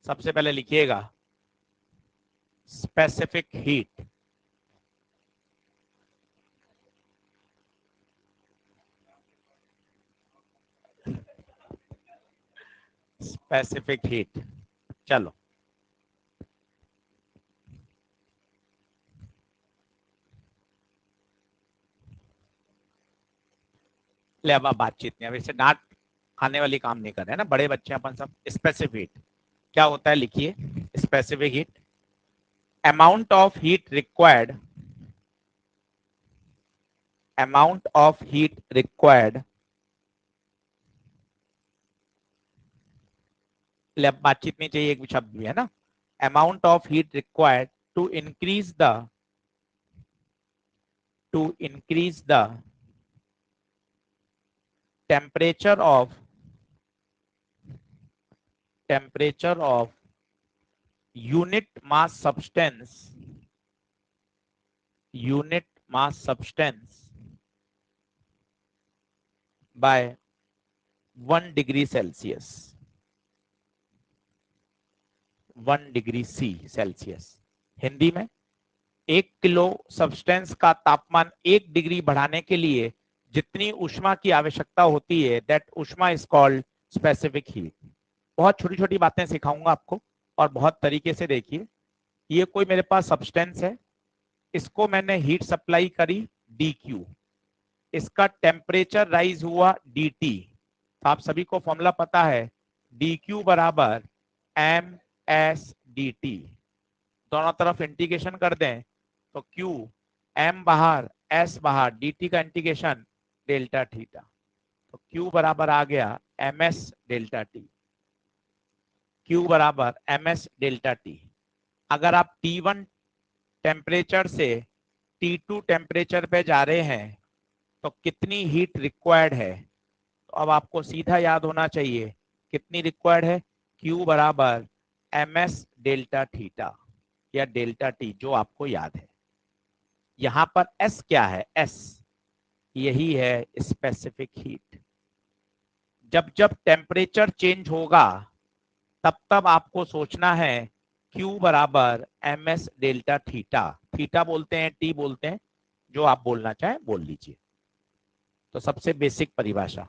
सबसे पहले लिखिएगा स्पेसिफिक हीट। स्पेसिफिक हीट, चलो ले, अब बातचीत नहीं, अब इससे डांट खाने वाली काम नहीं कर रहे हैं ना, बड़े बच्चे अपन सब। स्पेसिफिक हीट क्या होता है, लिखिए। Specific heat, amount of heat required, amount of heat required, ले अब बातचीत नहीं चाहिए, एक भी शब्द भी है ना। Amount of heat required to increase the, to increase the temperature of, temperature of unit mass substance, unit mass substance by 1 degree Celsius, 1 degree C Celsius. Hindi में 1 किलो सब्सटेंस का तापमान 1 डिग्री बढ़ाने के लिए जितनी ऊष्मा की आवश्यकता होती है, दैट ऊष्मा इज कॉल्ड स्पेसिफिक हीट। बहुत छोटी छोटी बातें सिखाऊंगा आपको और बहुत तरीके से देखिए। ये कोई मेरे पास सब्सटेंस है, इसको मैंने हीट सप्लाई करी डी क्यू, इसका टेम्परेचर राइज हुआ डी टी। तो आप सभी को फॉर्मूला पता है, डी क्यू बराबर एम एस डी टी। दोनों तरफ इंटीग्रेशन कर दें तो क्यू, एम बाहर एस बाहर, डी टी का इंटीग्रेशन डेल्टा थीटा। तो क्यू बराबर आ गया M S delta T, Q बराबर एम एस डेल्टा टी। अगर आप T1 टेम्परेचर से T2 टेम्परेचर पे जा रहे हैं तो कितनी हीट रिक्वायर्ड है, तो अब आपको सीधा याद होना चाहिए कितनी रिक्वायर्ड है, Q बराबर एम एस डेल्टा थीटा या डेल्टा टी, जो आपको याद है। यहां पर S क्या है, S यही है स्पेसिफिक हीट। जब जब टेम्परेचर चेंज होगा तब तब आपको सोचना है Q बराबर M S delta theta, theta बोलते हैं टी बोलते हैं, जो आप बोलना चाहें बोल लीजिए। तो सबसे बेसिक परिभाषा,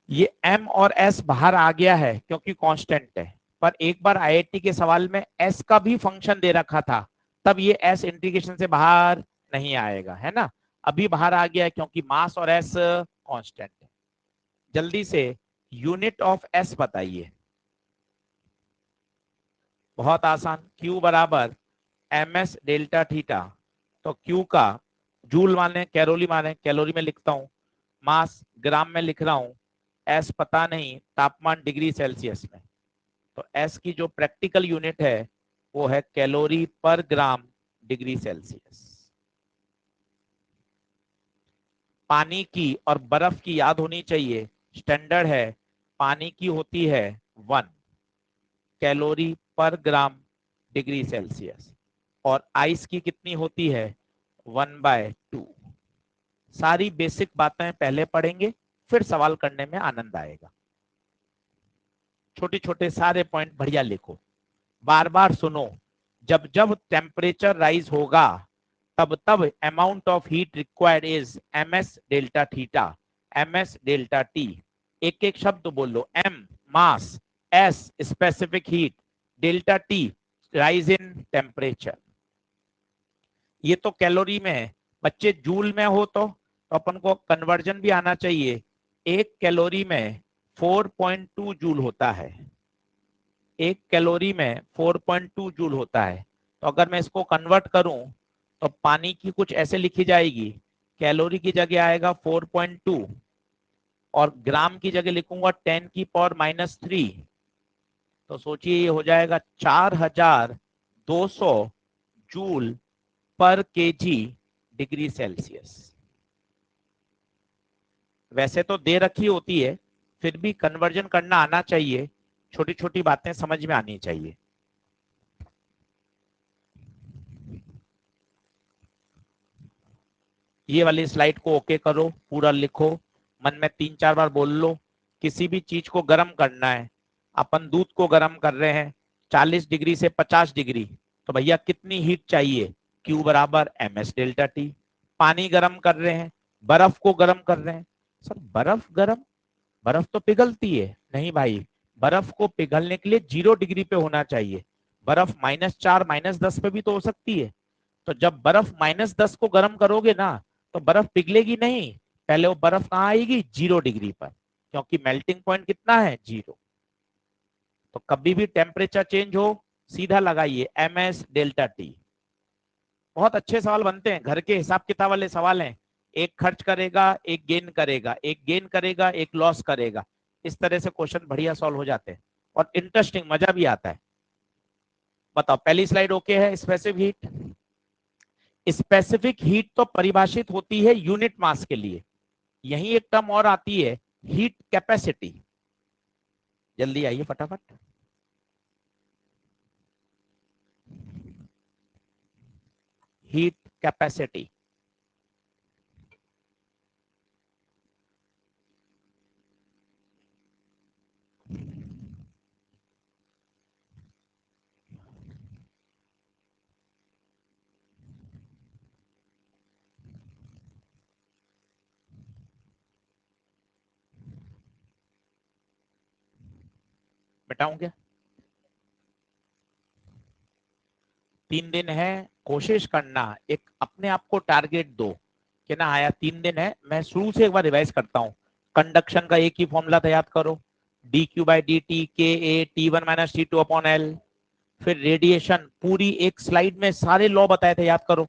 ये M और S बाहर आ गया है क्योंकि कांस्टेंट है, पर एक बार आईआईटी के सवाल में S का भी फंक्शन दे रखा था, तब ये S इंटीग्रेशन से बाहर नहीं आएगा, है ना। अभी बाहर आ गया है क्योंकि मास और S कांस्टेंट है। जल्दी से यूनिट ऑफ S बताइए। बहुत आसान, Q बराबर एम एस डेल्टा थीटा। तो Q का जूल माने कैलोरी माने, कैलोरी में लिखता हूं, मास ग्राम में लिख रहा हूं, एस पता नहीं, तापमान डिग्री सेल्सियस में। तो एस की जो प्रैक्टिकल यूनिट है वो है कैलोरी पर ग्राम डिग्री सेल्सियस। पानी की और बर्फ की याद होनी चाहिए, स्टैंडर्ड है, पानी की होती है 1 कैलोरी पर ग्राम डिग्री सेल्सियस और आइस की कितनी होती है 1/2। सारी बेसिक बातें पहले पढ़ेंगे, फिर सवाल करने में आनंद आएगा। छोटे छोटे सारे पॉइंट बढ़िया लिखो, बार बार सुनो। जब जब टेम्परेचर राइज होगा तब तब amount of heat required is M S delta theta, M S delta T. एक एक शब्द बोलो, M mass, S specific heat, delta T rise in temperature. ये तो कैलोरी में है, बच्चे जूल में हो तो अपन को कन्वर्जन भी आना चाहिए। 1 कैलोरी में 4.2 जूल होता है, 1 कैलोरी में 4.2 जूल होता है। तो अगर मैं इसको कन्वर्ट करूं तो पानी की कुछ ऐसे लिखी जाएगी, कैलोरी की जगह आएगा 4.2 और ग्राम की जगह लिखूंगा 10⁻³ तो सोचिए ये हो जाएगा 4200 जूल पर केजी डिग्री सेल्सियस। वैसे तो दे रखी होती है, फिर भी कन्वर्जन करना आना चाहिए, छोटी छोटी बातें समझ में आनी चाहिए। ये वाली स्लाइड को ओके करो, पूरा लिखो, मन में 3-4 बार बोल लो। किसी भी चीज को गर्म करना है अपन दूध को गर्म कर रहे हैं 40 डिग्री से 50 डिग्री, तो भैया कितनी हीट चाहिए, Q बराबर ms डेल्टा टी। पानी गर्म कर रहे हैं, बर्फ को गर्म कर रहे हैं, सर बर्फ गर्म, बर्फ तो पिघलती है, नहीं भाई, बर्फ को पिघलने के लिए 0 डिग्री पे होना चाहिए, बर्फ -4 -10 पे भी तो हो सकती है। तो जब बर्फ -10 को गर्म करोगे ना, तो बर्फ पिघलेगी नहीं, पहले वो बर्फ कहाँ आएगी, 0 डिग्री पर, क्योंकि मेल्टिंग पॉइंट कितना है, 0। तो कभी भी टेम्परेचर चेंज हो, सीधा लगाइए ms डेल्टा टी। बहुत अच्छे सवाल बनते हैं, घर के हिसाब किताब वाले सवाल हैं। एक खर्च करेगा, एक गेन करेगा, एक गेन करेगा, एक लॉस करेगा, इस तरह से क्वेश्चन बढ़िया सॉल्व हो जाते हैं और इंटरेस्टिंग, मजा भी आता है। बताओ पहली स्लाइड ओके है। स्पेसिफिक हीट, स्पेसिफिक हीट तो परिभाषित होती है यूनिट मास के लिए। यही एक टर्म और आती है, हीट कैपेसिटी। जल्दी आइए फटाफट। हीट कैपेसिटी, बताऊं क्या? 3 दिन है, कोशिश करना, एक अपने आप को टारगेट दो कि ना आया 3 दिन है, मैं शुरू से एक बार रिवाइज करता हूँ। कंडक्शन का एक ही फॉर्मूला था, याद करो, dq बाई डी टी के ए T1 minus T2 upon L. फिर रेडिएशन, पूरी एक स्लाइड में सारे लॉ बताए थे, याद करो,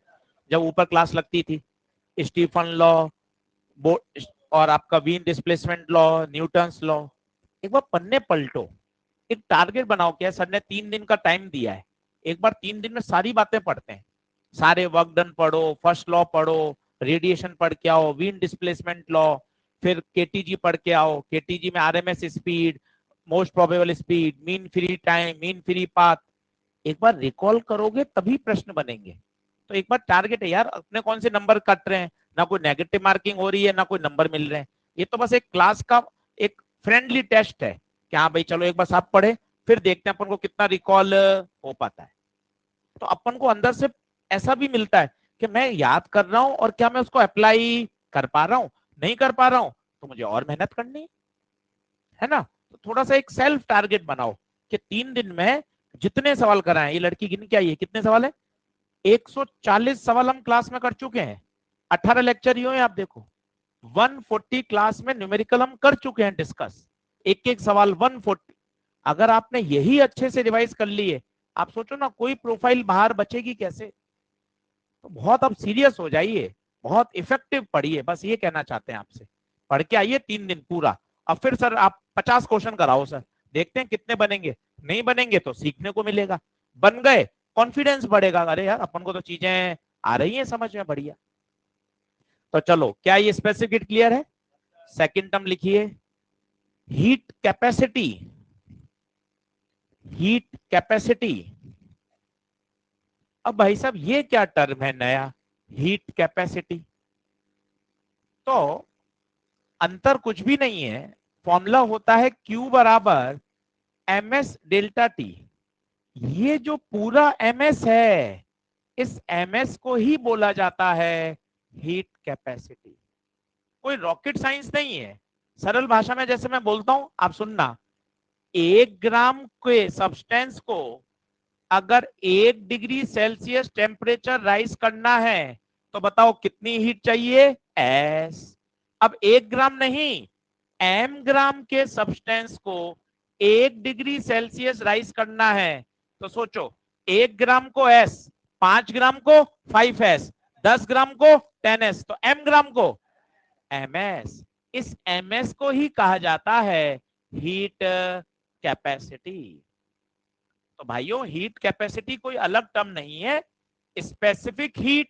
जब ऊपर क्लास लगती थी, स्टीफन लॉ और आपका Wien displacement law, Newton's law. एक बार पन्ने पलटो, एक टारगेट बनाओ, क्या सर ने 3 दिन का टाइम दिया है, एक बार 3 दिन में सारी बातें पढ़ते हैं, सारे वर्क डन पढ़ो, फर्स्ट लॉ पढ़ो, रेडिएशन पढ़ के आओ, विंड डिस्प्लेसमेंट लॉ, फिर केटीजी पढ़ के आओ, केटीजी में RMS speed, most probable speed, mean free time, mean free path, एक बार रिकॉल करोगे तभी प्रश्न बनेंगे। तो एक बार टारगेट है यार, अपने कौन से नंबर कट रहे हैं, ना कोई नेगेटिव मार्किंग हो रही है, ना कोई नंबर मिल रहे हैं, ये तो बस एक क्लास का एक फ्रेंडली टेस्ट है कि हाँ भाई चलो एक बार साथ पढ़े, फिर देखते हैं अपन को कितना रिकॉल हो पाता है। तो अपन को अंदर से ऐसा भी मिलता है कि मैं याद कर रहा हूं और क्या मैं उसको अप्लाई कर पा रहा हूं, नहीं कर पा रहा हूं तो मुझे और मेहनत करनी है ना। तो थोड़ा सा एक सेल्फ टारगेट बनाओ कि 3 दिन में जितने सवाल कराएं, ये लड़की गिन के आई है, कितने सवाल है, 140 सवाल हम क्लास में कर चुके हैं, 18 लेक्चर ही हुए, आप देखो 140 क्लास में न्यूमेरिकल हम कर चुके हैं डिस्कस, एक एक सवाल 140। अगर आपने यही अच्छे से रिवाइज कर लिए, आप सोचो ना कोई प्रोफाइल बाहर बचेगी कैसे। तो बहुत अब सीरियस हो जाइए, बहुत इफेक्टिव पढ़िए, बस ये कहना चाहते हैं आपसे। पढ़ के आइए 3 दिन पूरा, अब फिर सर आप 50 क्वेश्चन कराओ सर, देखते हैं कितने बनेंगे, नहीं बनेंगे तो सीखने को मिलेगा, बन गए कॉन्फिडेंस बढ़ेगा, अरे यार अपन को तो चीजें आ रही हैं समझ में, बढ़िया। तो चलो, क्या ये स्पेसिफिक क्लियर है? सेकंड टर्म लिखिए, हीट कैपेसिटी। हीट कैपेसिटी, अब भाई साहब ये क्या टर्म है नया, हीट कैपेसिटी? तो अंतर कुछ भी नहीं है, फॉर्मूला होता है Q बराबर ms डेल्टा टी। ये जो पूरा ms है, इस ms को ही बोला जाता है हीट कैपेसिटी। कोई रॉकेट साइंस नहीं है, सरल भाषा में जैसे मैं बोलता हूं आप सुनना, 1 ग्राम के सब्सटेंस को अगर 1 डिग्री सेल्सियस टेम्परेचर राइज करना है तो बताओ कितनी हीट चाहिए, एस। अब 1 ग्राम नहीं, एम ग्राम के सब्सटेंस को 1 डिग्री सेल्सियस राइज करना है, तो सोचो 1 ग्राम को एस, 5 ग्राम को 5s, 10 ग्राम को 10s, तो एम ग्राम को एमएस। इस एमएस को ही कहा जाता है हीट कैपेसिटी। तो भाइयों हीट कैपेसिटी कोई अलग टर्म नहीं है, specific heat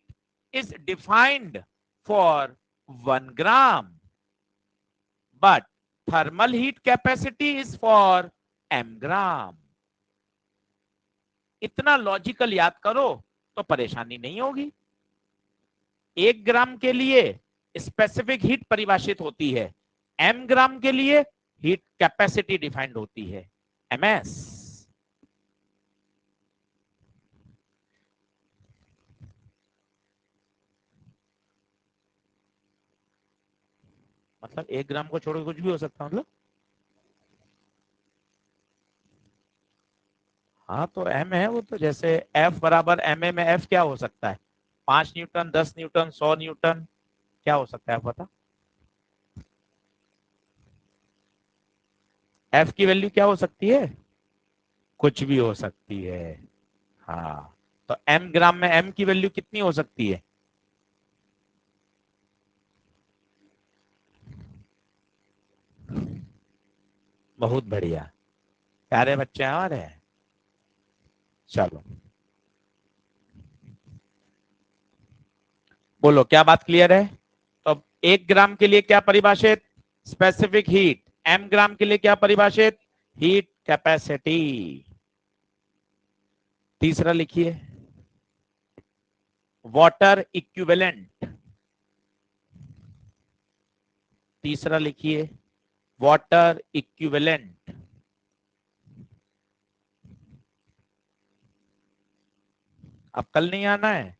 is defined for 1 gram, but thermal heat capacity is for M gram. इतना लॉजिकल याद करो तो परेशानी नहीं होगी। 1 ग्राम के लिए स्पेसिफिक हीट परिभाषित होती है, एम ग्राम के लिए हीट कैपेसिटी डिफाइंड होती है। ms। मतलब 1 ग्राम को छोड़ के कुछ भी हो सकता है मतलब। हाँ तो एम है वो, तो जैसे एफ बराबर एम ए में एफ क्या हो सकता है? 5 न्यूटन, 10 न्यूटन, 100 न्यूटन, क्या हो सकता है आप बता। एफ की वैल्यू क्या हो सकती है? कुछ भी हो सकती है। हाँ तो एम ग्राम में एम की वैल्यू कितनी हो सकती है? बहुत बढ़िया, प्यारे बच्चे हमारे हैं। चलो बोलो क्या बात क्लियर है? तो अब 1 ग्राम के लिए क्या परिभाषित? Specific heat. एम ग्राम के लिए क्या परिभाषित? Heat capacity. तीसरा लिखिए, वाटर इक्विवेलेंट। तीसरा लिखिए, वाटर इक्विवेलेंट। अब कल नहीं आना है,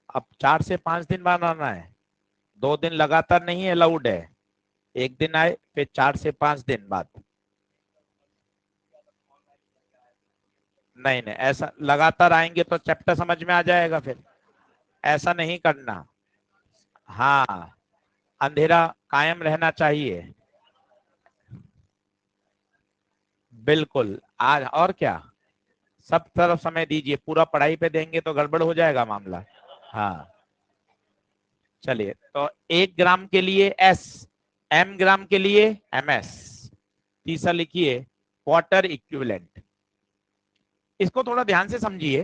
अब 4 से 5 दिन बाद आना है। 2 दिन लगातार नहीं अलाउड है, 1 दिन आए फिर 4 से 5 दिन बाद। नहीं नहीं, ऐसा लगातार आएंगे तो चैप्टर समझ में आ जाएगा फिर, ऐसा नहीं करना। हाँ, अंधेरा कायम रहना चाहिए। बिल्कुल, आज और क्या, सब तरफ समय दीजिए, पूरा पढ़ाई पे देंगे तो गड़बड़ हो जाएगा मामला। हाँ चलिए, तो 1 ग्राम के लिए एस, एम ग्राम के लिए एम एस। तीसरा लिखिए, वाटर इक्विवेलेंट। इसको थोड़ा ध्यान से समझिए,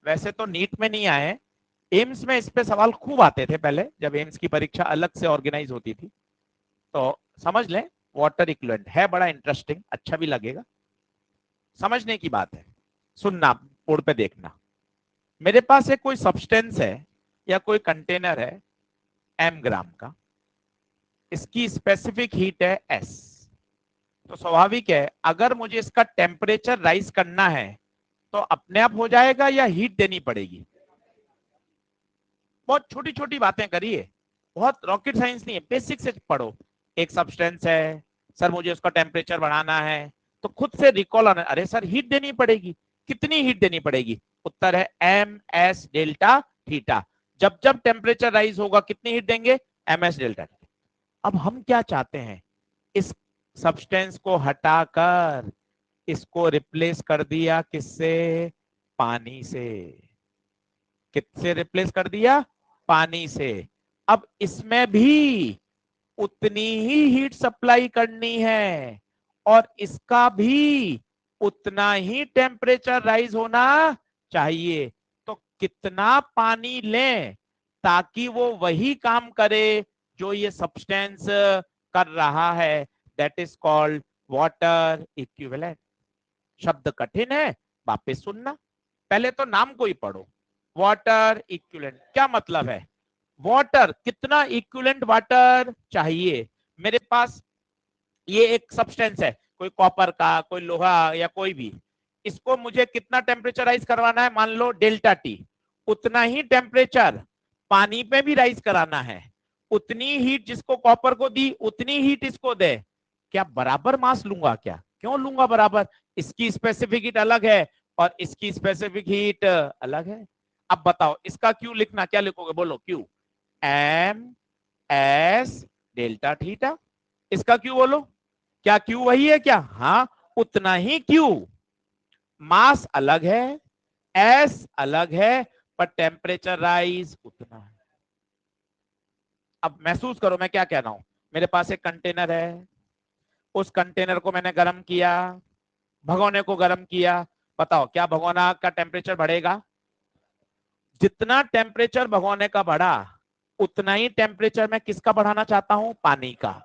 वैसे तो नीट में नहीं आए, एम्स में इस पे सवाल खूब आते थे पहले, जब एम्स की परीक्षा अलग से ऑर्गेनाइज होती थी। तो समझ लें, वाटर इक्विवेलेंट है, बड़ा इंटरेस्टिंग, अच्छा भी लगेगा, समझने की बात है। सुनना, बोर्ड पे देखना। मेरे पास एक कोई सब्सटेंस है या कोई कंटेनर है एम ग्राम का, इसकी स्पेसिफिक हीट है एस। तो स्वाभाविक है, अगर मुझे इसका टेम्परेचर राइज करना है तो अपने आप हो जाएगा या हीट देनी पड़ेगी? बहुत छोटी छोटी बातें करिए, बहुत रॉकेट साइंस नहीं है, बेसिक से पढ़ो। एक सब्सटेंस है, सर मुझे उसका टेम्परेचर बढ़ाना है, तो खुद से रिकॉल आना, अरे सर हीट देनी पड़ेगी, कितनी हीट देनी पड़ेगी? उत्तर है एम एस डेल्टा थीटा। जब जब टेम्परेचर राइज होगा कितनी हीट देंगे? M S delta. अब हम क्या चाहते हैं, इस सब्सटेंस को हटाकर इसको रिप्लेस कर दिया किससे? पानी से। किससे रिप्लेस कर दिया? पानी से। अब इसमें भी उतनी ही हीट सप्लाई करनी है और इसका भी उतना ही टेम्परेचर राइज होना चाहिए। तो कितना पानी लें ताकि वो वही काम करे जो ये सब्सटेंस कर रहा है? That is called water equivalent. शब्द कठिन है, वापस सुनना, पहले तो नाम को ही पढ़ो। वाटर इक्विवेलेंट क्या मतलब है? वाटर, कितना इक्विवेलेंट वाटर चाहिए मेरे पास? ये एक सब्सटेंस है, कोई कॉपर का, कोई लोहा या कोई भी, इसको मुझे कितना टेम्परेचर राइज करवाना है? मान लो डेल्टा टी। उतना ही टेम्परेचर पानी पे भी राइज कराना है। उतनी हीट जिसको कॉपर को दी उतनी हीट इसको दे। क्या बराबर मास लूंगा क्या? क्यों लूंगा बराबर? इसकी स्पेसिफिक हीट अलग है और इसकी स्पेसिफिक हीट अलग है। अब बताओ इसका क्यू लिखना, क्या लिखोगे बोलो? Q M S delta theta. इसका क्यू बोलो, क्या क्यू वही है क्या? हाँ, उतना ही क्यू, मास अलग है, एस अलग है, पर टेम्परेचर राइज उतना है। अब महसूस करो मैं क्या कह रहा हूं। मेरे पास एक कंटेनर है, उस कंटेनर को मैंने गर्म किया, भगोने को गर्म किया। बताओ क्या भगोना का टेम्परेचर बढ़ेगा? जितना टेम्परेचर भगोने का बढ़ा उतना ही टेम्परेचर मैं किसका बढ़ाना चाहता हूं? पानी का।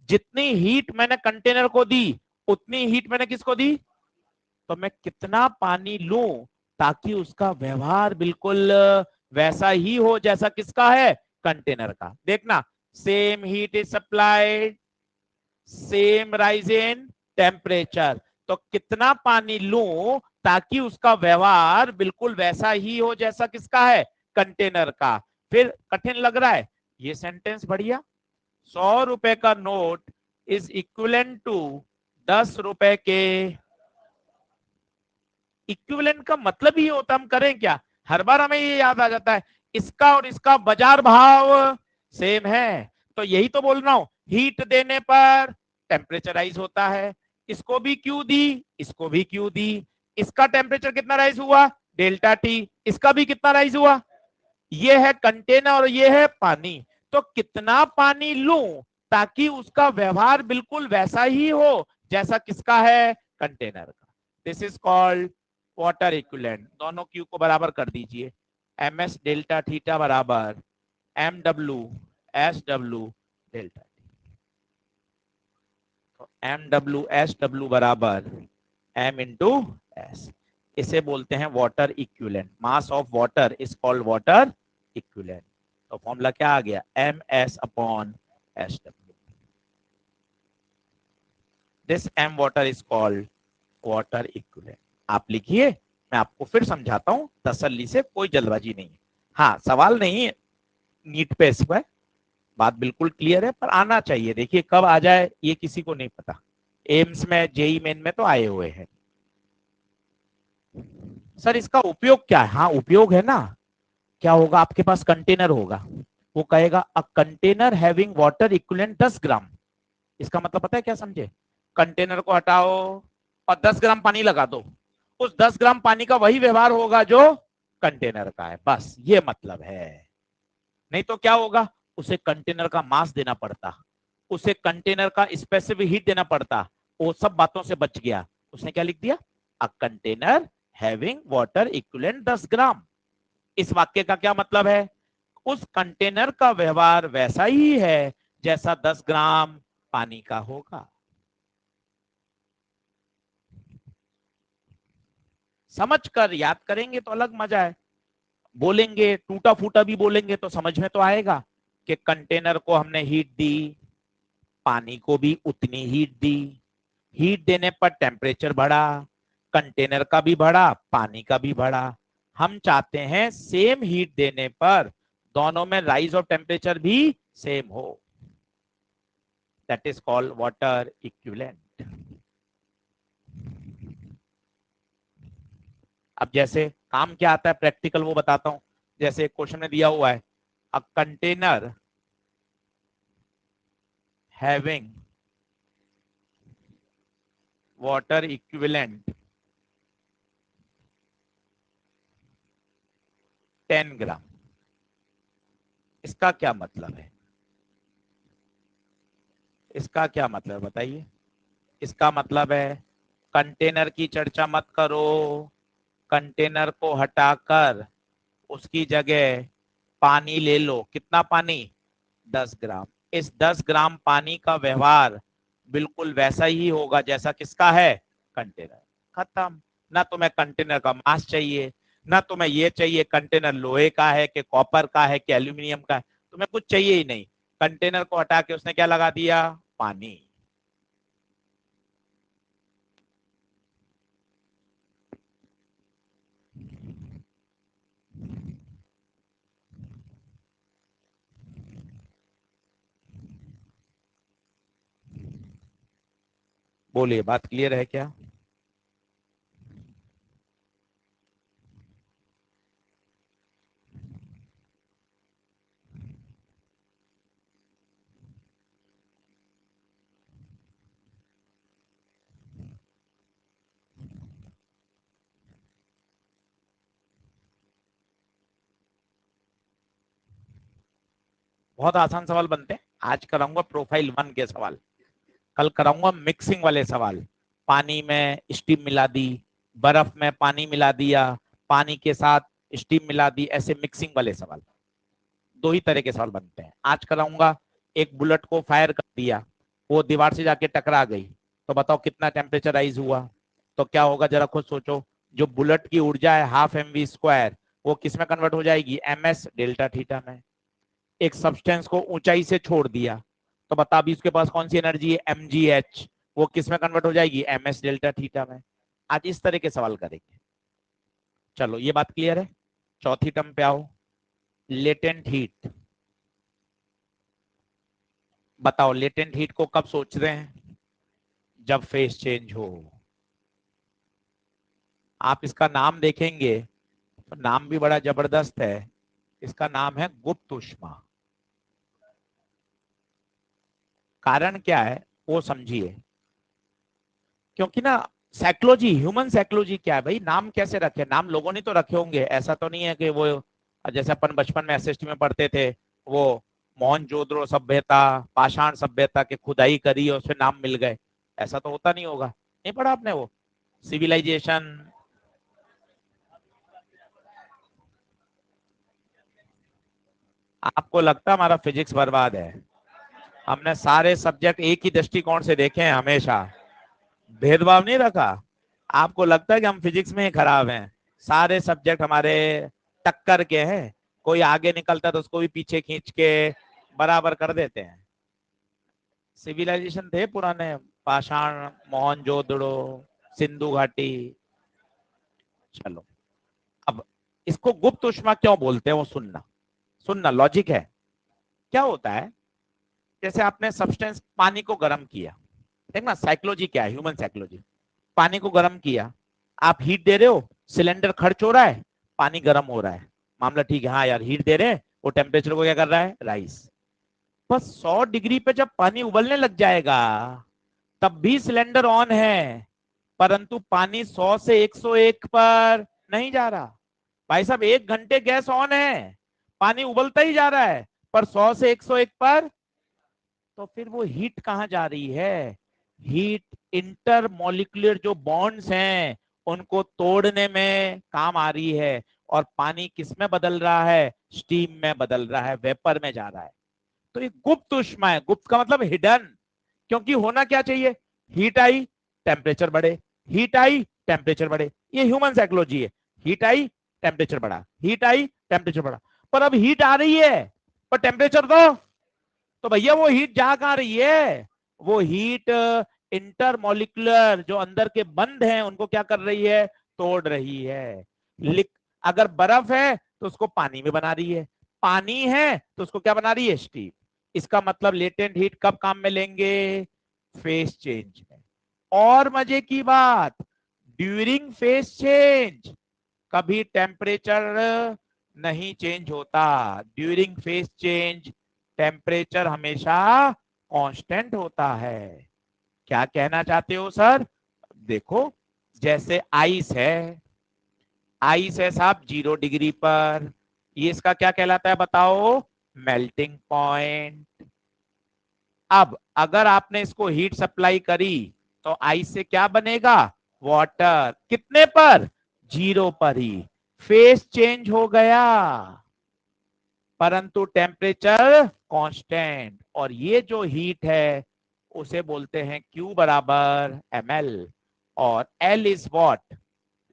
जितनी हीट मैंने कंटेनर को दी उतनी हीट मैंने किसको दी? तो मैं कितना पानी लूं ताकि उसका व्यवहार बिल्कुल वैसा ही हो जैसा किसका है? कंटेनर का। देखना, same heat is supplied, same rise in temperature. तो कितना पानी लूं ताकि उसका व्यवहार बिल्कुल वैसा ही हो जैसा किसका है, कंटेनर का। फिर कठिन लग रहा है ये सेंटेंस, बढ़िया। 100 रुपए का नोट इज इक्विवेलेंट टू 10 रुपए के। इक्विवेलेंट का मतलब ही होता, हम करें क्या, हर बार हमें ये याद आ जाता है, इसका और इसका बाजार भाव सेम है। तो यही तो बोल रहा हूं, हीट देने पर टेम्परेचराइज होता है। इसको भी क्यू दी, इसको भी क्यू दी, इसका टेम्परेचर कितना राइज हुआ, डेल्टा टी, इसका भी कितना राइज हुआ। ये है कंटेनर और ये है पानी। तो कितना पानी लूं ताकि उसका व्यवहार बिल्कुल वैसा ही हो जैसा किसका है, कंटेनर का। This is called water equivalent. दोनों क्यू को बराबर कर दीजिए, एम एस डेल्टा थीटा बराबर M W S W delta T. तो एम डब्ल्यू एस डब्ल्यू बराबर एम इंटू एस, इसे बोलते हैं water equivalent. Mass of water is called water equivalent. तो फॉर्मूला क्या आ गया, M S upon S W. This M water is called water equivalent. आप लिखिए, मैं आपको फिर समझाता हूं तसल्ली से, कोई जल्दबाजी नहीं है। हाँ, सवाल नहीं है नीट पे इस पर, बात बिल्कुल क्लियर है, पर आना चाहिए। देखिए कब आ जाए ये किसी को नहीं पता। एम्स में, जेई मेन में तो आए हुए हैं। सर इसका उपयोग क्या है, हाँ उपयोग है ना। क्या होगा, आपके पास कंटेनर होगा, वो कहेगा a container having water equivalent 10 ग्राम। इसका मतलब पता है क्या समझे, कंटेनर को हटाओ और 10 ग्राम पानी लगा दो, उस 10 ग्राम पानी का वही व्यवहार होगा जो कंटेनर का है, बस ये मतलब है। नहीं तो क्या होगा, उसे कंटेनर का मास देना पड़ता, उसे कंटेनर का स्पेसिफिक हीट देना पड़ता, वो सब बातों से बच गया। उसने क्या लिख दिया, a container having water equivalent 10 ग्राम। इस वाक्य का क्या मतलब है, उस कंटेनर का व्यवहार वैसा ही है जैसा 10 ग्राम पानी का होगा। समझ कर याद करेंगे तो अलग मजा है, बोलेंगे टूटा फूटा भी बोलेंगे तो समझ में तो आएगा कि कंटेनर को हमने हीट दी, पानी को भी उतनी हीट दी, हीट देने पर टेम्परेचर बढ़ा, कंटेनर का भी बढ़ा, पानी का भी बढ़ा। हम चाहते हैं सेम हीट देने पर दोनों में राइज ऑफ टेम्परेचर भी सेम हो। That is called water equivalent. अब जैसे काम क्या आता है प्रैक्टिकल वो बताता हूं। जैसे क्वेश्चन में दिया हुआ है, a container having water equivalent 10 ग्राम। इसका क्या मतलब है, इसका क्या मतलब बताइए। इसका मतलब है कंटेनर की चर्चा मत करो, कंटेनर को हटाकर उसकी जगह पानी ले लो। कितना पानी, 10 ग्राम। इस 10 ग्राम पानी का व्यवहार बिल्कुल वैसा ही होगा जैसा किसका है, कंटेनर। खत्म। ना तुम्हें कंटेनर का मास चाहिए, ना तुम्हें ये चाहिए कंटेनर लोहे का है कि कॉपर का है कि एल्यूमिनियम का है, तुम्हें कुछ चाहिए ही नहीं। कंटेनर को हटा के उसने क्या लगा दिया, पानी। बोलिए, बात क्लियर है क्या। बहुत आसान सवाल बनते हैं। आज कराऊंगा प्रोफाइल 1 के सवाल, कल कराऊंगा मिक्सिंग वाले सवाल। पानी में स्टीम मिला दी, बर्फ में पानी मिला दिया, पानी के साथ स्टीम मिला दी, ऐसे मिक्सिंग वाले सवाल। दो ही तरह के सवाल बनते हैं। आज कराऊंगा, एक बुलेट को फायर कर दिया, वो दीवार से जाके टकरा गई, तो बताओ कितना टेम्परेचर राइज हुआ। तो क्या होगा जरा खुद सोचो, जो बुलेट की ऊर्जा है हाफ एम वी स्क्वायर, वो किस में कन्वर्ट हो जाएगी, एम एस डेल्टा थीटा में। एक सब्सटेंस को ऊंचाई से छोड़ दिया, तो बता अभी उसके पास कौन सी एनर्जी है, mgh, वो किस में कन्वर्ट हो जाएगी, ms डेल्टा थीटा में। आज इस तरह के सवाल करेंगे। चलो ये बात क्लियर है। चौथी टर्म पे आओ, लेटेंट हीट। बताओ लेटेंट हीट को कब सोच रहे हैं, जब फेज चेंज हो। आप इसका नाम देखेंगे तो नाम भी बड़ा जबरदस्त है, इसका नाम है गुप्त ऊष्मा। कारण क्या है वो समझिए, क्योंकि ना साइकोलॉजी, ह्यूमन साइकोलॉजी क्या है भाई, नाम कैसे रखे, नाम लोगों ने तो रखे होंगे, ऐसा तो नहीं है कि वो जैसे अपन बचपन में एसएसटी में पढ़ते थे, वो मोहनजोदड़ो सभ्यता, पाषाण सभ्यता के खुदाई करी और उसमें नाम मिल गए, ऐसा तो होता नहीं होगा। नहीं पढ़ा आपने वो सिविलाइजेशन? आपको लगता है हमारा फिजिक्स बर्बाद है? हमने सारे सब्जेक्ट एक ही दृष्टिकोण से देखे हैं हमेशा, भेदभाव नहीं रखा। आपको लगता है कि हम फिजिक्स में ही खराब हैं? सारे सब्जेक्ट हमारे टक्कर के हैं, कोई आगे निकलता है तो उसको भी पीछे खींच के बराबर कर देते हैं। सिविलाइजेशन थे पुराने, पाषाण, मोहनजोदड़ो, सिंधु घाटी। चलो अब इसको गुप्त ऊष्मा क्यों बोलते हैं वो सुनना, सुनना लॉजिक है। क्या होता है, जैसे आपने सब्सटेंस पानी को गर्म किया, देखना साइकोलॉजी क्या है, ह्यूमन साइकोलॉजी। पानी को गर्म किया, आप हीट दे रहे हो, सिलेंडर खर्च हो रहा है, पानी गर्म हो रहा है, मामला ठीक है, हाँ यार हीट दे रहे हैं, वो टेम्परेचर को क्या कर रहा है, राइस। बस 100 डिग्री पे जब पानी उबलने लग जाएगा तब भी सिलेंडर ऑन है, परंतु पानी 100 से 101 पर नहीं जा रहा। भाई साहब 1 घंटे गैस ऑन है, पानी उबलता ही जा रहा है, पर 100 से 101 पर, तो फिर वो हीट कहाँ जा रही है, हीट इंटरमोलिकुलर जो बॉन्ड्स हैं उनको तोड़ने में काम आ रही है, और पानी किस में बदल रहा है, स्टीम में बदल रहा है, वेपर में जा रहा है। तो ये गुप्त ऊष्मा है, गुप्त का मतलब हिडन। क्योंकि होना क्या चाहिए, हीट आई टेम्परेचर बढ़े, हीट आई टेम्परेचर बढ़े, ये ह्यूमन साइकोलॉजी है। हीट आई टेम्परेचर बढ़ा, हीट आई टेम्परेचर बढ़ा, पर अब हीट आ रही है पर टेम्परेचर तो भैया वो हीट जा कहां रही है, वो हीट इंटरमोलिकुलर जो अंदर के बंध हैं उनको क्या कर रही है, तोड़ रही है। अगर बर्फ है तो उसको पानी में बना रही है, पानी है तो उसको क्या बना रही है, स्टीम। इसका मतलब लेटेंट हीट कब काम में लेंगे, फेस चेंज में। और मजे की बात, ड्यूरिंग फेस चेंज कभी टेम्परेचर नहीं चेंज होता, ड्यूरिंग फेस चेंज टेम्परेचर हमेशा कांस्टेंट होता है। क्या कहना चाहते हो सर, देखो जैसे आइस है साहब 0 डिग्री पर, ये इसका क्या कहलाता है बताओ, मेल्टिंग पॉइंट। अब अगर आपने इसको हीट सप्लाई करी तो आइस से क्या बनेगा, वाटर, कितने पर, 0 पर ही, फेस चेंज हो गया परंतु टेम्परेचर कांस्टेंट। और ये जो हीट है उसे बोलते हैं Q बराबर ml, और L is what,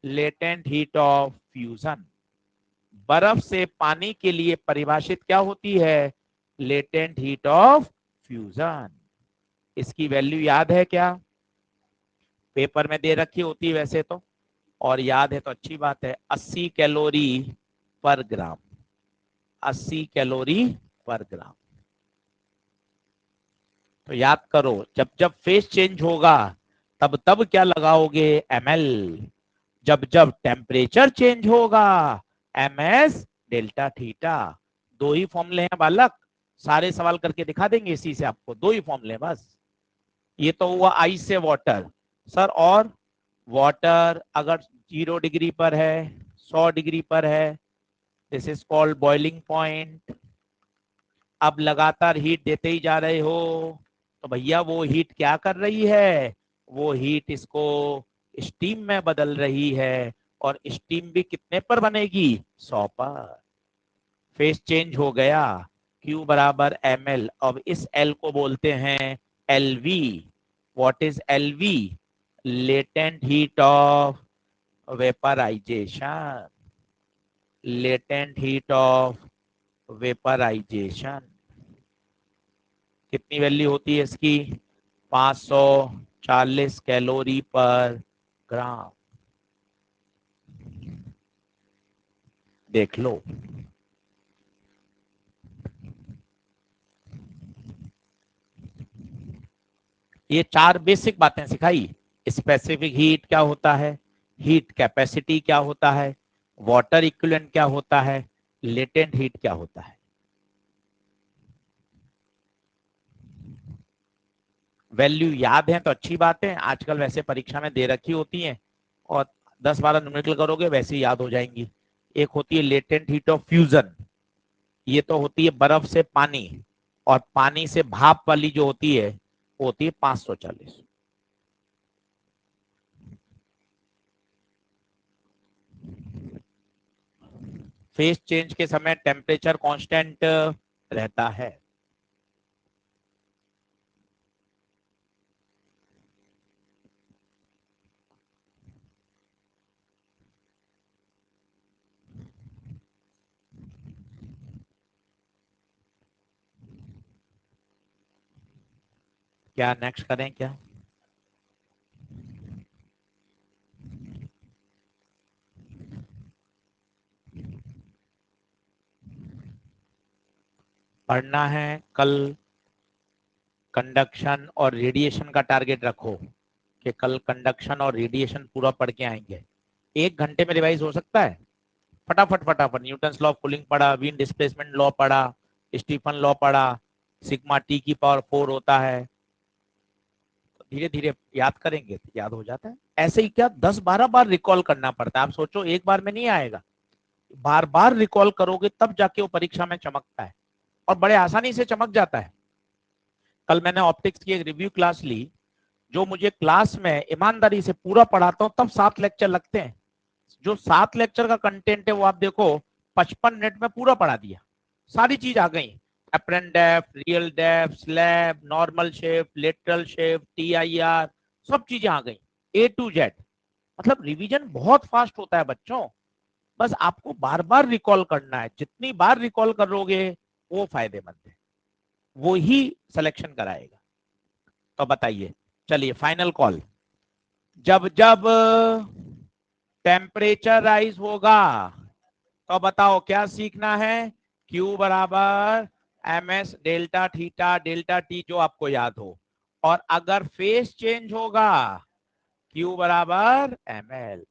latent heat of fusion. बर्फ से पानी के लिए परिभाषित क्या होती है, लेटेंट हीट ऑफ फ्यूजन। इसकी वैल्यू याद है क्या, पेपर में दे रखी होती है वैसे तो, और याद है तो अच्छी बात है, 80 कैलोरी पर ग्राम, 80 कैलोरी पर ग्राम। तो याद करो, जब जब फेस चेंज होगा तब तब क्या लगाओगे, ml, जब जब टेम्परेचर चेंज होगा ms डेल्टा थीटा। दो ही फॉर्मूले हैं बालक, सारे सवाल करके दिखा देंगे इसी से आपको, दो ही फॉर्मूले बस। ये तो हुआ आइस से वाटर सर, और वाटर अगर 0 डिग्री पर है, 100 डिग्री पर है, this is called boiling point. अब लगातार हीट देते ही जा रहे हो तो भैया वो हीट क्या कर रही है, वो हीट इसको स्टीम में बदल रही है, और स्टीम भी कितने पर बनेगी, 100 पर। फेस चेंज हो गया, Q बराबर ml। अब इस L को बोलते हैं LV। What is LV, latent heat of vaporization, latent heat of vaporization. कितनी वैल्यू होती है इसकी, 500 40 कैलोरी पर ग्राम। देख लो, ये 4 बेसिक बातें सिखाई। स्पेसिफिक हीट क्या होता है, हीट कैपेसिटी क्या होता है, वाटर इक्विवेलेंट क्या होता है, लेटेंट हीट क्या होता है। वैल्यू याद है तो अच्छी बात है, आजकल वैसे परीक्षा में दे रखी होती हैं और 10-12 न्यूमेरिकल करोगे वैसे ही याद हो जाएंगी। एक होती है लेटेंट हीट ऑफ फ्यूजन, ये तो होती है बर्फ से पानी, और पानी से भाप वाली जो होती है वो होती है 540। फेज चेंज के समय टेम्परेचर कांस्टेंट रहता है। क्या नेक्स्ट करें क्या? पढ़ना है कल, कंडक्शन और रेडिएशन का टारगेट रखो कि कल कंडक्शन और रेडिएशन पूरा पढ़ के आएंगे। 1 घंटे में रिवाइज हो सकता है। फटाफट फटाफट न्यूटन लॉ ऑफ कूलिंग पढ़ा, विंड डिस्प्लेसमेंट लॉ पढ़ा, स्टीफन लॉ पढ़ा, सिग्मा टी की पावर 4 होता है। तो धीरे धीरे याद करेंगे तो याद हो जाता है। ऐसे ही क्या 10-12 बार रिकॉल करना पड़ता है। आप सोचो एक बार में नहीं आएगा, बार बार रिकॉल करोगे तब जाके वो परीक्षा में चमकता है, और बड़े आसानी से चमक जाता है। कल मैंने ऑप्टिक्स की एक रिव्यू क्लास ली, जो मुझे क्लास में ईमानदारी से पूरा पढ़ाता हूँ तब 7 लेक्चर लगते हैं। जो 7 लेक्चर का कंटेंट है वो आप देखो 55 मिनट में पूरा पढ़ा दिया। सारी चीज आ गई, apparent depth, real depth, slab, normal shape, lateral shape, TIR, सब चीजें आ गई A to Z। मतलब रिवीजन बहुत फास्ट होता है बच्चों, बस आपको बार बार रिकॉल करना है। जितनी बार रिकॉल करोगे वो फायदेमंद है, वो ही सिलेक्शन कराएगा। तो बताइए, चलिए फाइनल कॉल। जब जब टेम्परेचर राइज होगा तो बताओ क्या सीखना है? Q बराबर MS delta theta delta T, जो आपको याद हो। और अगर फेस चेंज होगा Q बराबर ML।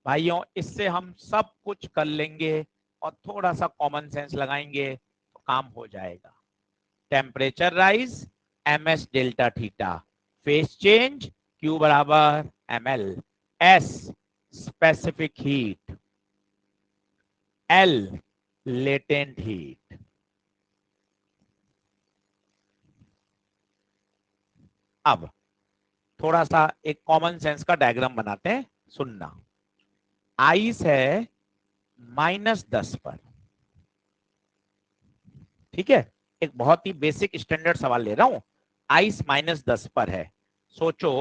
भाइयों इससे हम सब कुछ कर लेंगे, और थोड़ा सा कॉमन सेंस लगाएंगे तो काम हो जाएगा। Temperature rise MS delta theta, face change Q बराबर ML, S specific heat, L latent heat. अब थोड़ा सा एक कॉमन सेंस का डायग्राम बनाते हैं, सुनना। आइस है -10 पर, ठीक है? एक बहुत ही बेसिक स्टैंडर्ड सवाल ले रहा हूं। आइस -10 पर है, सोचो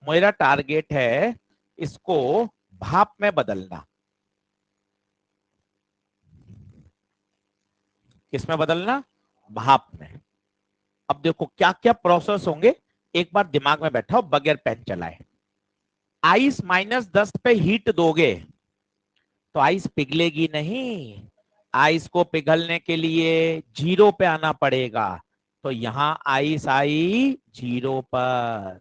मेरा टारगेट है इसको भाप में बदलना। किसमें बदलना? भाप में। अब देखो क्या क्या प्रोसेस होंगे, एक बार दिमाग में बैठाओ बगैर पेन चलाए। आइस -10 पे हीट दोगे तो आइस पिघलेगी नहीं, आइस को पिघलने के लिए 0 पे आना पड़ेगा। तो यहां आइस आई 0 पर।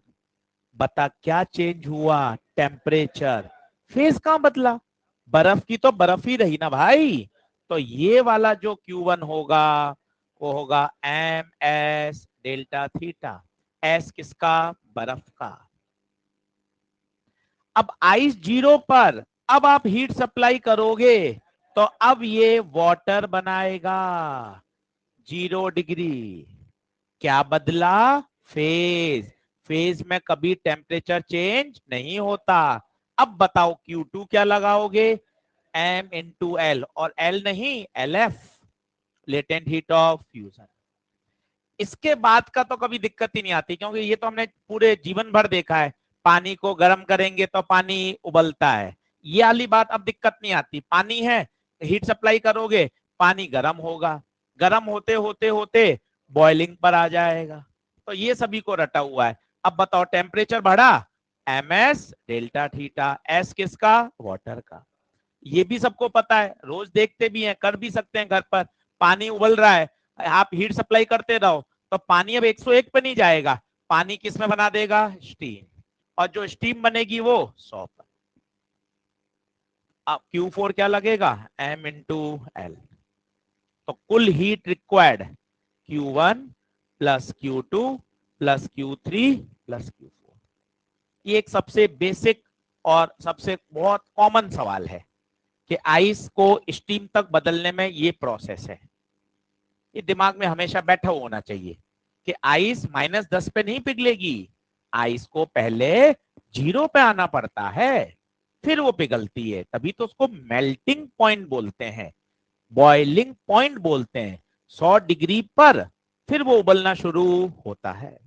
बता क्या चेंज हुआ? टेम्परेचर। फेस कहां बदला? बर्फ की तो बर्फ ही रही ना भाई। तो ये वाला जो Q1 होगा वो होगा MS डेल्टा थीटा। एस किसका? बर्फ का। अब आइस 0 पर, अब आप हीट सप्लाई करोगे तो अब ये वाटर बनाएगा 0 डिग्री। क्या बदला? फेज। फेज में कभी टेम्परेचर चेंज नहीं होता। अब बताओ Q2 क्या लगाओगे? M × L, और L नहीं LF, latent heat of fusion. इसके बाद का तो कभी दिक्कत ही नहीं आती, क्योंकि ये तो हमने पूरे जीवन भर देखा है। पानी को गर्म करेंगे तो पानी उबलता है, ये वाली बात अब दिक्कत नहीं आती। पानी है, हीट सप्लाई करोगे, पानी गर्म होगा, गर्म होते होते होते बॉइलिंग पर आ जाएगा। तो ये सभी को रटा हुआ है। अब बताओ टेम्परेचर बढ़ा, ms डेल्टा थीटा, s किसका, वाटर का। ये भी सबको पता है, रोज देखते भी हैं, कर भी सकते हैं घर पर। पानी उबल रहा है, आप हीट सप्लाई करते रहो तो पानी अब 101 पे नहीं जाएगा, पानी किस में बना देगा, स्टीम, और जो स्टीम बनेगी वो 100 पर। अब Q4 क्या लगेगा, m इंटू एल। तो कुल heat required Q1 plus Q2 plus Q3 plus Q4। ये एक सबसे बेसिक और सबसे बहुत कॉमन सवाल है कि आइस को स्टीम तक बदलने में ये प्रोसेस है। ये दिमाग में हमेशा बैठा होना चाहिए कि आइस -10 पे नहीं पिघलेगी, आइस को पहले 0 पे आना पड़ता है, फिर वो पिघलती है। तभी तो उसको मेल्टिंग पॉइंट बोलते हैं, बॉइलिंग पॉइंट बोलते हैं। 100 डिग्री पर फिर वो उबलना शुरू होता है।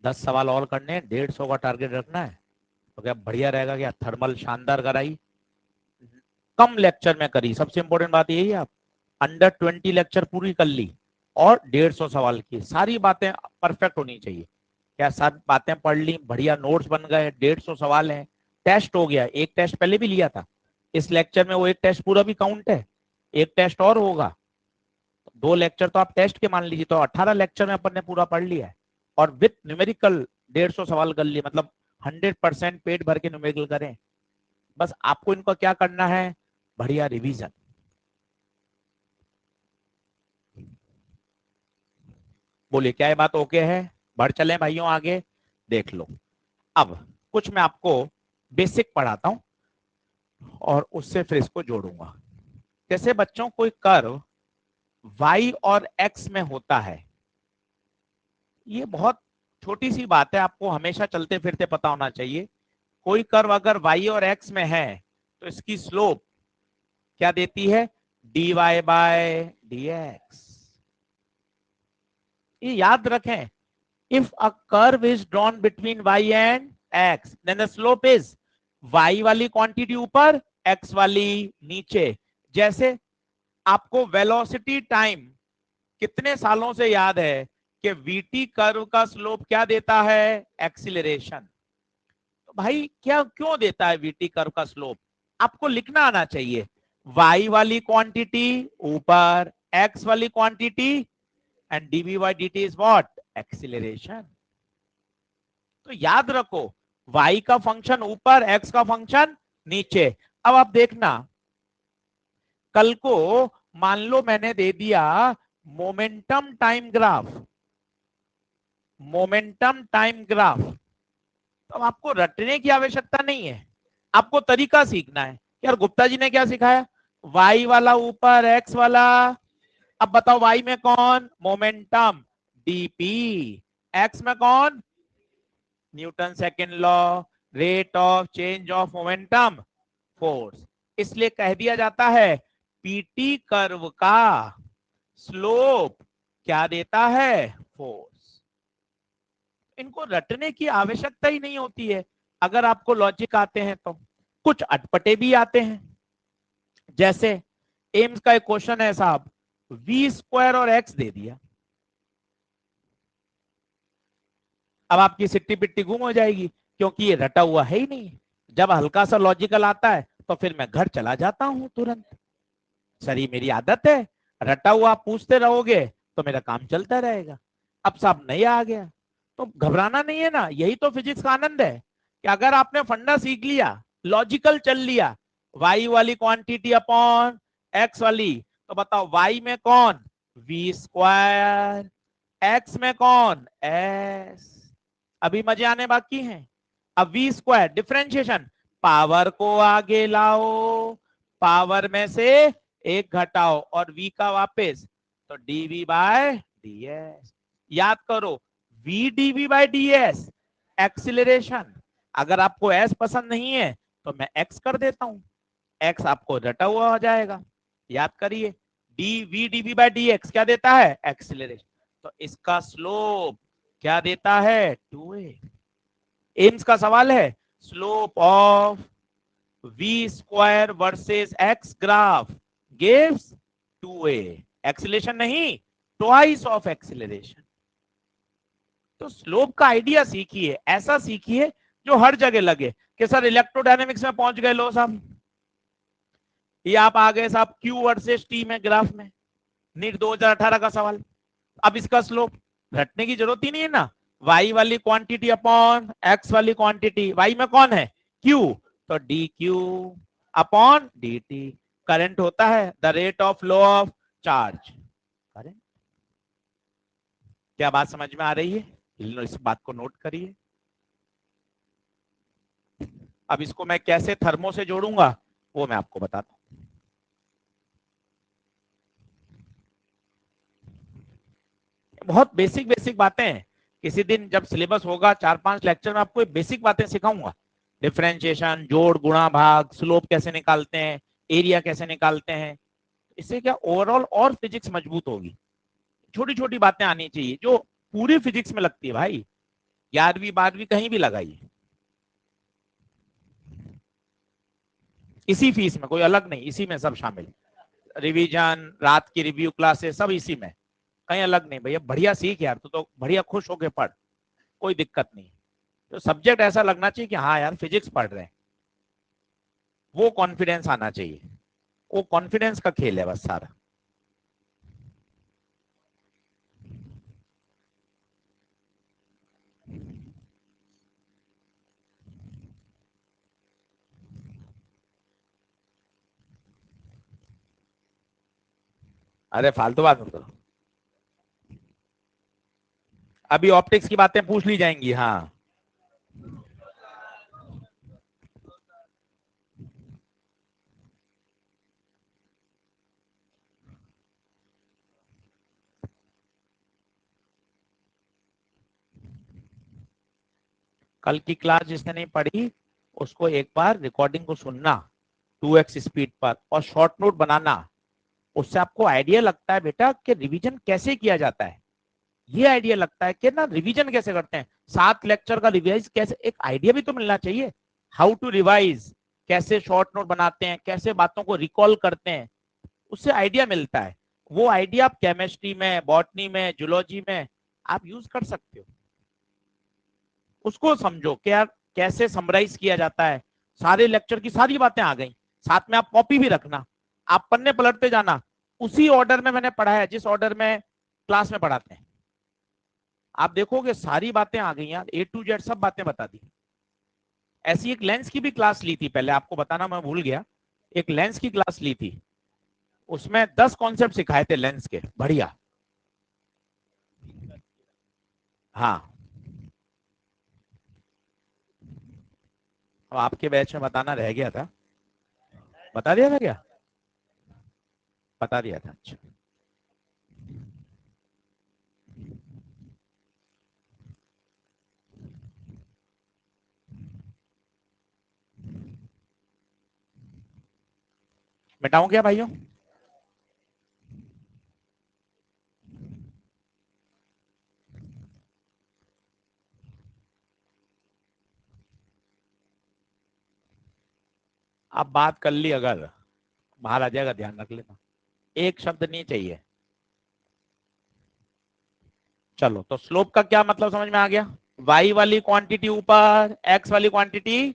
दस सवाल और करने हैं, 150 का टारगेट रखना है। तो क्या बढ़िया रहेगा, क्या थर्मल शानदार कराई, कम लेक्चर में करी। सबसे इंपॉर्टेंट बात यही है, आप अंडर 20 लेक्चर पूरी कर ली और 150 सवाल की, सारी बातें परफेक्ट होनी चाहिए। क्या सारी बातें पढ़ ली, बढ़िया नोट्स बन गए, 150 सवाल हैं, टेस्ट हो गया। एक टेस्ट पहले भी लिया था, इस लेक्चर में वो एक टेस्ट पूरा भी काउंट है, एक टेस्ट और होगा। 2 लेक्चर तो आप टेस्ट के मान लीजिए, तो 18 लेक्चर में अपन ने पूरा पढ़ लिया है। और विथ न्यूमेरिकल 150 सवाल कर लिए, मतलब 100% पेट भर के न्यूमेरिकल करें। बस आपको इनको क्या करना है, बढ़िया रिवीजन। बोलिए क्या ये बात ओके है, बढ़ चले भाइयों आगे, देख लो। अब कुछ मैं आपको बेसिक पढ़ाता हूं और उससे फिर इसको जोड़ूंगा। जैसे बच्चों कोई कर्व y और x में होता है, ये बहुत छोटी सी बात है, आपको हमेशा चलते फिरते पता होना चाहिए। कोई कर्व अगर y और x में है तो इसकी स्लोप क्या देती है, dy बाय dx। ये याद रखें, if a curve is drawn between y and x then the slope is y वाली क्वांटिटी ऊपर, x वाली नीचे। जैसे आपको वेलोसिटी टाइम कितने सालों से याद है कि वीटी कर्व का स्लोप क्या देता है, एक्सीलरेशन। तो भाई क्या क्यों देता है वीटी कर्व का स्लोप, आपको लिखना आना चाहिए। y वाली क्वांटिटी ऊपर, x वाली quantity, and dv by dt is what, acceleration. तो याद रखो, y का फंक्शन ऊपर, x का फंक्शन नीचे। अब आप देखना, कल को मान लो मैंने दे दिया momentum time graph, momentum time graph, तो आपको रटने की आवश्यकता नहीं है, आपको तरीका सीखना है। यार गुप्ता जी ने क्या सिखाया, y वाला ऊपर, x वाला। अब बताओ y में कौन, मोमेंटम dp, x में कौन, Newton second law, rate of change of momentum, force. इसलिए कह दिया जाता है पीटी कर्व का स्लोप क्या देता है, फोर्स। इनको रटने की आवश्यकता ही नहीं होती है अगर आपको लॉजिक आते हैं तो। कुछ अटपटे भी आते हैं, जैसे एम्स का एक क्वेश्चन है साहब, वी स्क्वायर और एक्स दे दिया। अब आपकी सिट्टी पिट्टी गुम हो जाएगी, क्योंकि ये रटा हुआ है ही नहीं। जब हल्का सा लॉजिकल आता है तो फिर मैं घर चला जाता हूं तुरंत। सर ये मेरी आदत है, रटा हुआ आप पूछते रहोगे तो मेरा काम चलता रहेगा। अब साहब नहीं आ गया तो घबराना नहीं है ना, यही तो फिजिक्स का आनंद है कि अगर आपने फंडा सीख लिया, लॉजिकल चल लिया, y वाली क्वांटिटी अपॉन x वाली, तो बताओ y में कौन, v स्क्वायर, x में कौन, s। अभी मजे आने बाकी हैं। अब वी स्क्वायर डिफरेंशिएशन, पावर को आगे लाओ, पावर में से एक घटाओ और v का वापस, तो dv बाय ds। याद करो, v dv by ds acceleration. अगर आपको s पसंद नहीं है तो मैं x कर देता हूं, x आपको रटा हुआ हो जाएगा। याद करिए, dv dv बाय dx क्या देता है? एक्सिलरेशन। तो इसका स्लोप क्या देता है? 2a। एम्स का सवाल है, slope of v square versus x graph gives 2a। Acceleration नहीं, ट्वाइस ऑफ एक्सीलरेशन। तो स्लोप का आइडिया सीखिए, ऐसा सीखिए जो हर जगह लगे कि सर इलेक्ट्रोडायनेमिक्स में पहुंच गए लो साहब, ये आप आ गए साहब Q वर्सेस T में ग्राफ में, नीट 2018 का सवाल। अब इसका स्लोप रटने की जरूरत ही नहीं है ना, y वाली क्वांटिटी अपॉन x वाली क्वांटिटी, y में कौन है? Q, तो dq अपॉन dt। करंट होता है the rate of flow of charge. Current. क्या बात समझ में आ रही है? इस बात को नोट करिए। अब इसको मैं कैसे थर्मो से जोड़ूंगा वो मैं आपको बताता हूं। बहुत बेसिक बेसिक बातें हैं, किसी दिन जब सिलेबस होगा 4-5 लेक्चर में आपको बेसिक बातें सिखाऊंगा। डिफरेंशिएशन, जोड़ गुणा भाग, स्लोप कैसे निकालते हैं, एरिया कैसे निकालते हैं। इससे क्या ओवरऑल और फिजिक्स मजबूत होगी। छोटी छोटी बातें आनी चाहिए जो पूरी फिजिक्स में लगती है भाई, 11वीं 12वीं कहीं भी लगाइए, इसी फीस में, कोई अलग नहीं, इसी में सब शामिल। रिवीजन, रात की रिव्यू क्लासेस सब इसी में, कहीं अलग नहीं। भैया बढ़िया सीख यार, तो बढ़िया खुश होके पढ़, कोई दिक्कत नहीं। तो सब्जेक्ट ऐसा लगना चाहिए कि हाँ यार फिजिक्स पढ़ रहे हैं, वो कॉन्फिडेंस आना चाहिए। वो कॉन्फिडेंस का खेल है बस सारा। अरे फालतू बात मत करो, अभी ऑप्टिक्स की बातें पूछ ली जाएंगी। हाँ, कल की क्लास जिसने नहीं पढ़ी उसको एक बार रिकॉर्डिंग को सुनना 2x स्पीड पर और शॉर्ट नोट बनाना। उससे आपको आइडिया लगता है बेटा कि रिवीजन कैसे किया जाता है। ये आइडिया लगता है कि ना रिवीजन कैसे करते हैं, 7 लेक्चर का रिवाइज कैसे, एक आइडिया भी तो मिलना चाहिए। हाउ टू रिवाइज, कैसे शॉर्ट नोट बनाते हैं, कैसे बातों को रिकॉल करते हैं, उससे आइडिया मिलता है। वो आइडिया आप केमिस्ट्री में, बॉटनी में, जूलॉजी में आप यूज कर सकते हो। उसको समझो कि यार कैसे समराइज किया जाता है। सारे लेक्चर की सारी बातें आ गई, साथ में आप कॉपी भी रखना, आप पन्ने पलटते जाना, उसी ऑर्डर में मैंने पढ़ा है जिस ऑर्डर में क्लास में पढ़ाते हैं। आप देखोगे सारी बातें आ गई यार, A to Z सब बातें बता दी। ऐसी एक लेंस की भी क्लास ली थी पहले, आपको बताना मैं भूल गया, एक लेंस की क्लास ली थी, उसमें 10 कॉन्सेप्ट सिखाए थे लेंस के, बढ़िया। हाँ, अब आपके बैच में बताना रह गया था, बता दिया था क्या? बता दिया था, अच्छा। मिटाऊं क्या भाइयों? आप बात कर ली, अगर बाहर आ जाएगा ध्यान रख लेना, एक शब्द नहीं चाहिए। चलो, तो स्लोप का क्या मतलब समझ में आ गया? y वाली क्वांटिटी ऊपर, x वाली क्वांटिटी,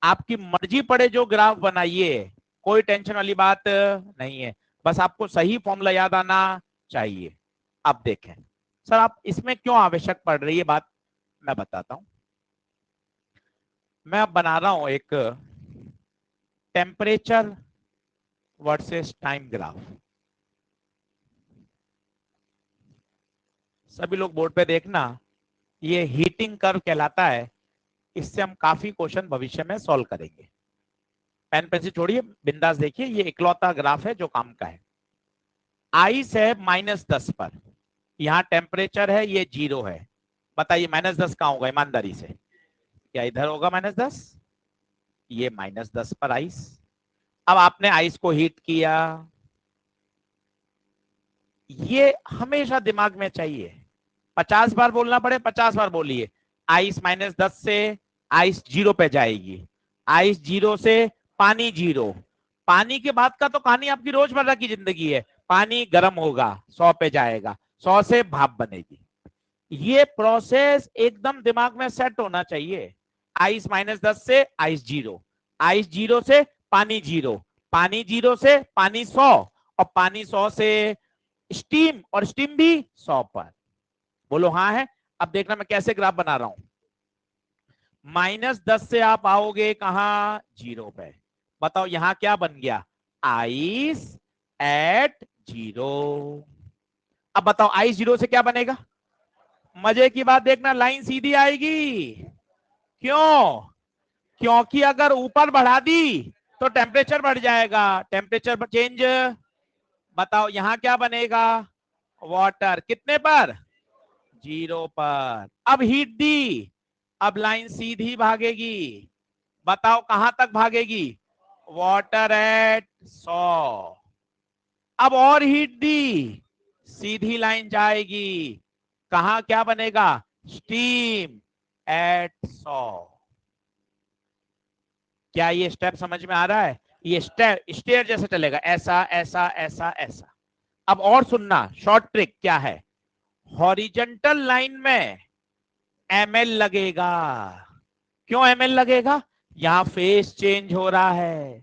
आपकी मर्जी पड़े जो ग्राफ बनाइए, कोई टेंशन वाली बात नहीं है। बस आपको सही फॉर्मूला याद आना चाहिए। अब देखें सर, आप इसमें क्यों आवश्यक पड़ रही है बात, मैं बताता हूं। मैं अब बना रहा हूं एक टेम्परेचर वर्सेस टाइम ग्राफ। सभी लोग बोर्ड पे देखना, ये हीटिंग कर्व कहलाता है। इससे हम काफी क्वेश्चन भविष्य में सॉल्व करेंगे। पेन पेंसिल छोड़िए, बिंदास देखिए, ये इकलौता ग्राफ है जो काम का है। आइस है -10 पर, यहाँ टेम्परेचर है, ये 0 है। बताइए -10 कहाँ होगा ईमानदारी से? क्या इधर होगा -10? ये -10 पर आइस। अब आपने आइस को हीट किया, ये हमेशा दिमाग में चाहिए। 50 बार बोलना पड़े 50 बार बोलिए। आइस -10 से आइस 0 पे जाएगी, आइस 0 से पानी 0। पानी के बाद का तो कहानी आपकी रोजमर्रा की जिंदगी है। पानी गर्म होगा, 100 पे जाएगा, 100 से भाप बनेगी। ये प्रोसेस एकदम दिमाग में सेट होना चाहिए। आइस -10 से आइस 0, आइस 0 से पानी 0, पानी 0 से पानी 100, और पानी 100 से स्टीम, और स्टीम भी 100 पर। बोलो हाँ है। अब देखना मैं कैसे ग्राफ बना रहा हूं। -10 से आप आओगे कहा? 0 पे। बताओ यहां क्या बन गया? Ice eight 0। अब बताओ आइस 0 से क्या बनेगा? मजे की बात देखना, लाइन सीधी आएगी। क्यों? क्योंकि अगर ऊपर बढ़ा दी तो टेम्परेचर बढ़ जाएगा, टेम्परेचर चेंज। बताओ यहां क्या बनेगा? वाटर कितने पर? 0 पर। अब हीट दी, अब लाइन सीधी भागेगी। बताओ कहां तक भागेगी? Water at 100। अब और हीट दी, सीधी लाइन जाएगी, कहां क्या बनेगा? Steam eight 100। क्या ये स्टेप समझ में आ रहा है? ये स्टेप स्टेयर जैसे चलेगा, ऐसा ऐसा ऐसा ऐसा। अब और सुनना, शॉर्ट ट्रिक क्या है। हॉरिजेंटल लाइन में ml लगेगा। क्यों ml लगेगा? यहां फेस चेंज हो रहा है।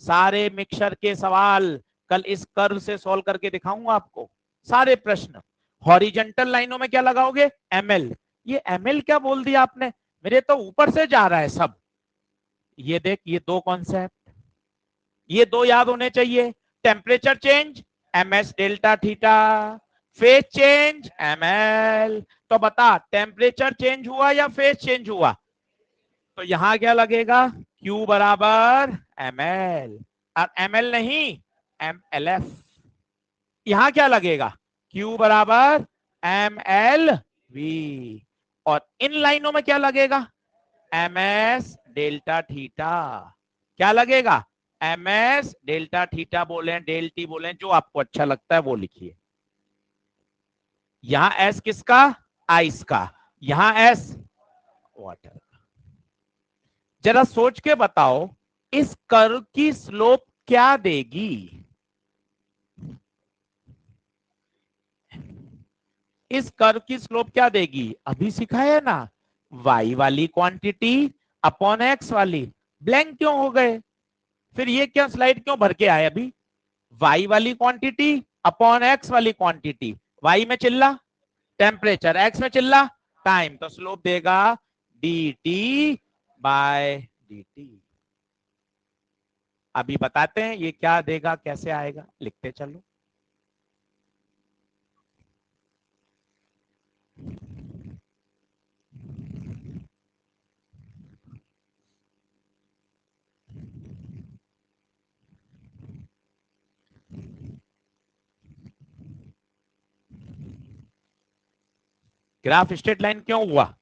सारे मिक्सचर के सवाल कल इस कर्व से सॉल्व करके दिखाऊंगा आपको। सारे प्रश्न हॉरिजेंटल लाइनों में क्या लगाओगे? ml। ये ml क्या बोल दिया आपने? मेरे तो ऊपर से जा रहा है सब। ये देख, ये दो कॉन्सेप्ट, ये दो याद होने चाहिए। Temperature change ms delta theta, phase change ml। तो बता, टेम्परेचर चेंज हुआ या फेज चेंज हुआ? तो यहां क्या लगेगा? Q बराबर ml, और ml नहीं mlf। यहां क्या लगेगा? Q बराबर mlv। और इन लाइनों में क्या लगेगा? ms delta theta. क्या लगेगा? ms डेल्टा थीटा बोले, डेल टी बोले, जो आपको अच्छा लगता है वो लिखिए। यहां s किसका? आइस का। यहां s वाटर। जरा सोच के बताओ, इस कर्व की स्लोप क्या देगी? इस कर्व की स्लोप क्या देगी? अभी सिखाया ना, y वाली क्वांटिटी अपॉन x वाली। ब्लैंक क्यों हो गए? फिर ये क्या स्लाइड क्यों भर के आए अभी? y वाली क्वांटिटी अपॉन x वाली क्वांटिटी। y में चिल्ला टेम्परेचर, x में चिल्ला टाइम, तो स्लोप देगा dt बाय dt। अभी बताते हैं ये क्या देगा, कैसे आएगा, लिखते चलो। ग्राफ स्ट्रेट लाइन क्यों हुआ?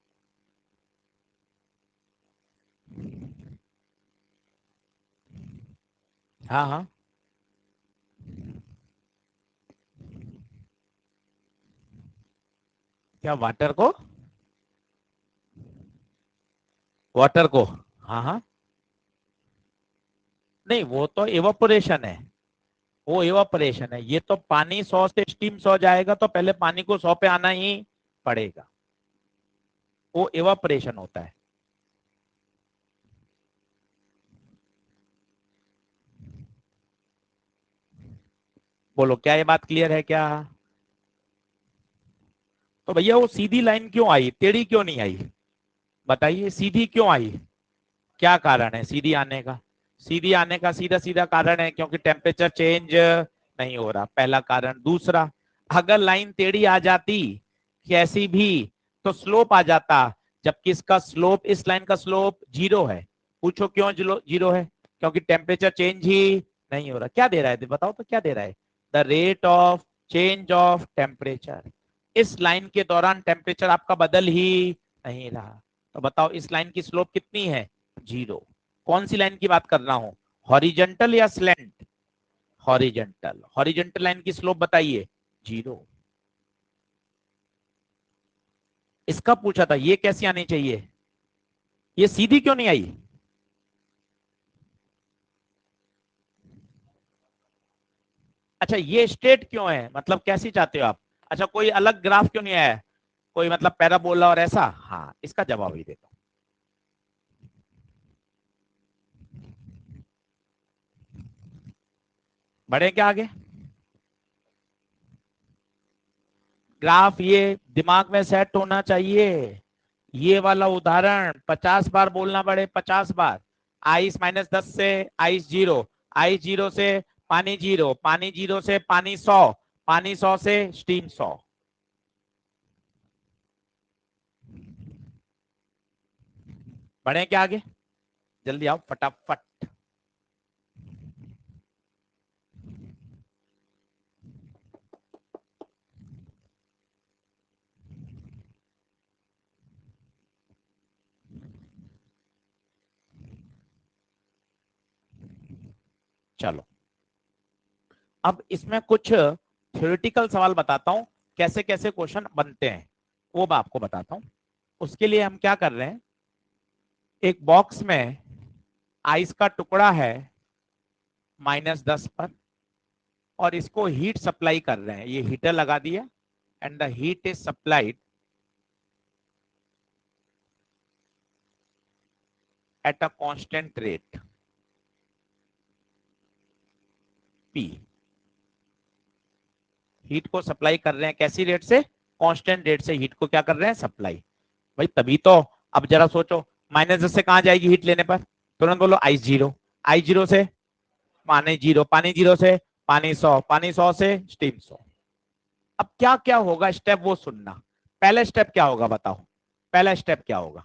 हाँ हाँ, क्या वाटर को? वाटर को, हाँ हाँ। नहीं, वो तो इवापोरेशन है, वो इवापोरेशन है। ये तो पानी 100 से स्टीम 100 जाएगा, तो पहले पानी को 100 पे आना ही पड़ेगा। वो इवापोरेशन होता है। बोलो क्या ये बात क्लियर है क्या? तो भैया वो सीधी लाइन क्यों आई, टेढ़ी क्यों नहीं आई? बताइए सीधी क्यों आई? क्या कारण है सीधी आने का? सीधी आने का सीधा सीधा कारण है क्योंकि टेम्परेचर चेंज नहीं हो रहा, पहला कारण। दूसरा, अगर लाइन टेढ़ी आ जाती कैसी भी, तो स्लोप आ जाता, जबकि इसका स्लोप, इस लाइन का स्लोप 0 है। पूछो क्यों 0 है? क्योंकि टेम्परेचर चेंज ही नहीं हो रहा। क्या दे रहा है बताओ तो, क्या दे रहा है? The rate of change of temperature. इस लाइन के दौरान टेम्परेचर आपका बदल ही नहीं रहा। तो बताओ इस लाइन की स्लोप कितनी है? 0। कौन सी लाइन की बात कर रहा हूं, हॉरिजेंटल या स्लेंट? हॉरिजेंटल। हॉरिजेंटल लाइन की स्लोप बताइए 0। इसका पूछा था ये कैसी आनी चाहिए, ये सीधी क्यों नहीं आई? अच्छा ये स्ट्रेट क्यों है, मतलब कैसी चाहते हो आप? अच्छा कोई अलग ग्राफ क्यों नहीं आया, कोई मतलब पैराबोला और ऐसा? हाँ इसका जवाब ही देता हूं। बढ़े क्या आगे? ग्राफ ये दिमाग में सेट होना चाहिए। ये वाला उदाहरण 50 बार बोलना पड़े, 50 बार। आइस -10 से आइस 0, आइस 0 से पानी 0, पानी 0 से पानी 100, पानी 100 से स्टीम 100। बढ़े क्या आगे? जल्दी आओ फटाफट। चलो अब इसमें कुछ थ्योरेटिकल सवाल बताता हूं, कैसे कैसे क्वेश्चन बनते हैं वो मैं आपको बताता हूं। उसके लिए हम क्या कर रहे हैं, एक बॉक्स में आइस का टुकड़ा है -10 पर, और इसको हीट सप्लाई कर रहे हैं, ये हीटर लगा दिया, and the heat is supplied at a constant rate P। Heat को सप्लाई कर रहे हैं कैसी रेट से? कांस्टेंट रेट से हीट को क्या कर रहे हैं? सप्लाई। भाई तभी तो। अब जरा सोचो, -10 से कहां जाएगी हीट लेने पर? तुरंत बोलो आइस 0, आइस 0 से पानी 0, पानी 0 से पानी 100, पानी 100 से स्टीम 100। अब क्या क्या होगा स्टेप वो सुनना। पहला स्टेप क्या होगा बताओ, पहला स्टेप क्या होगा?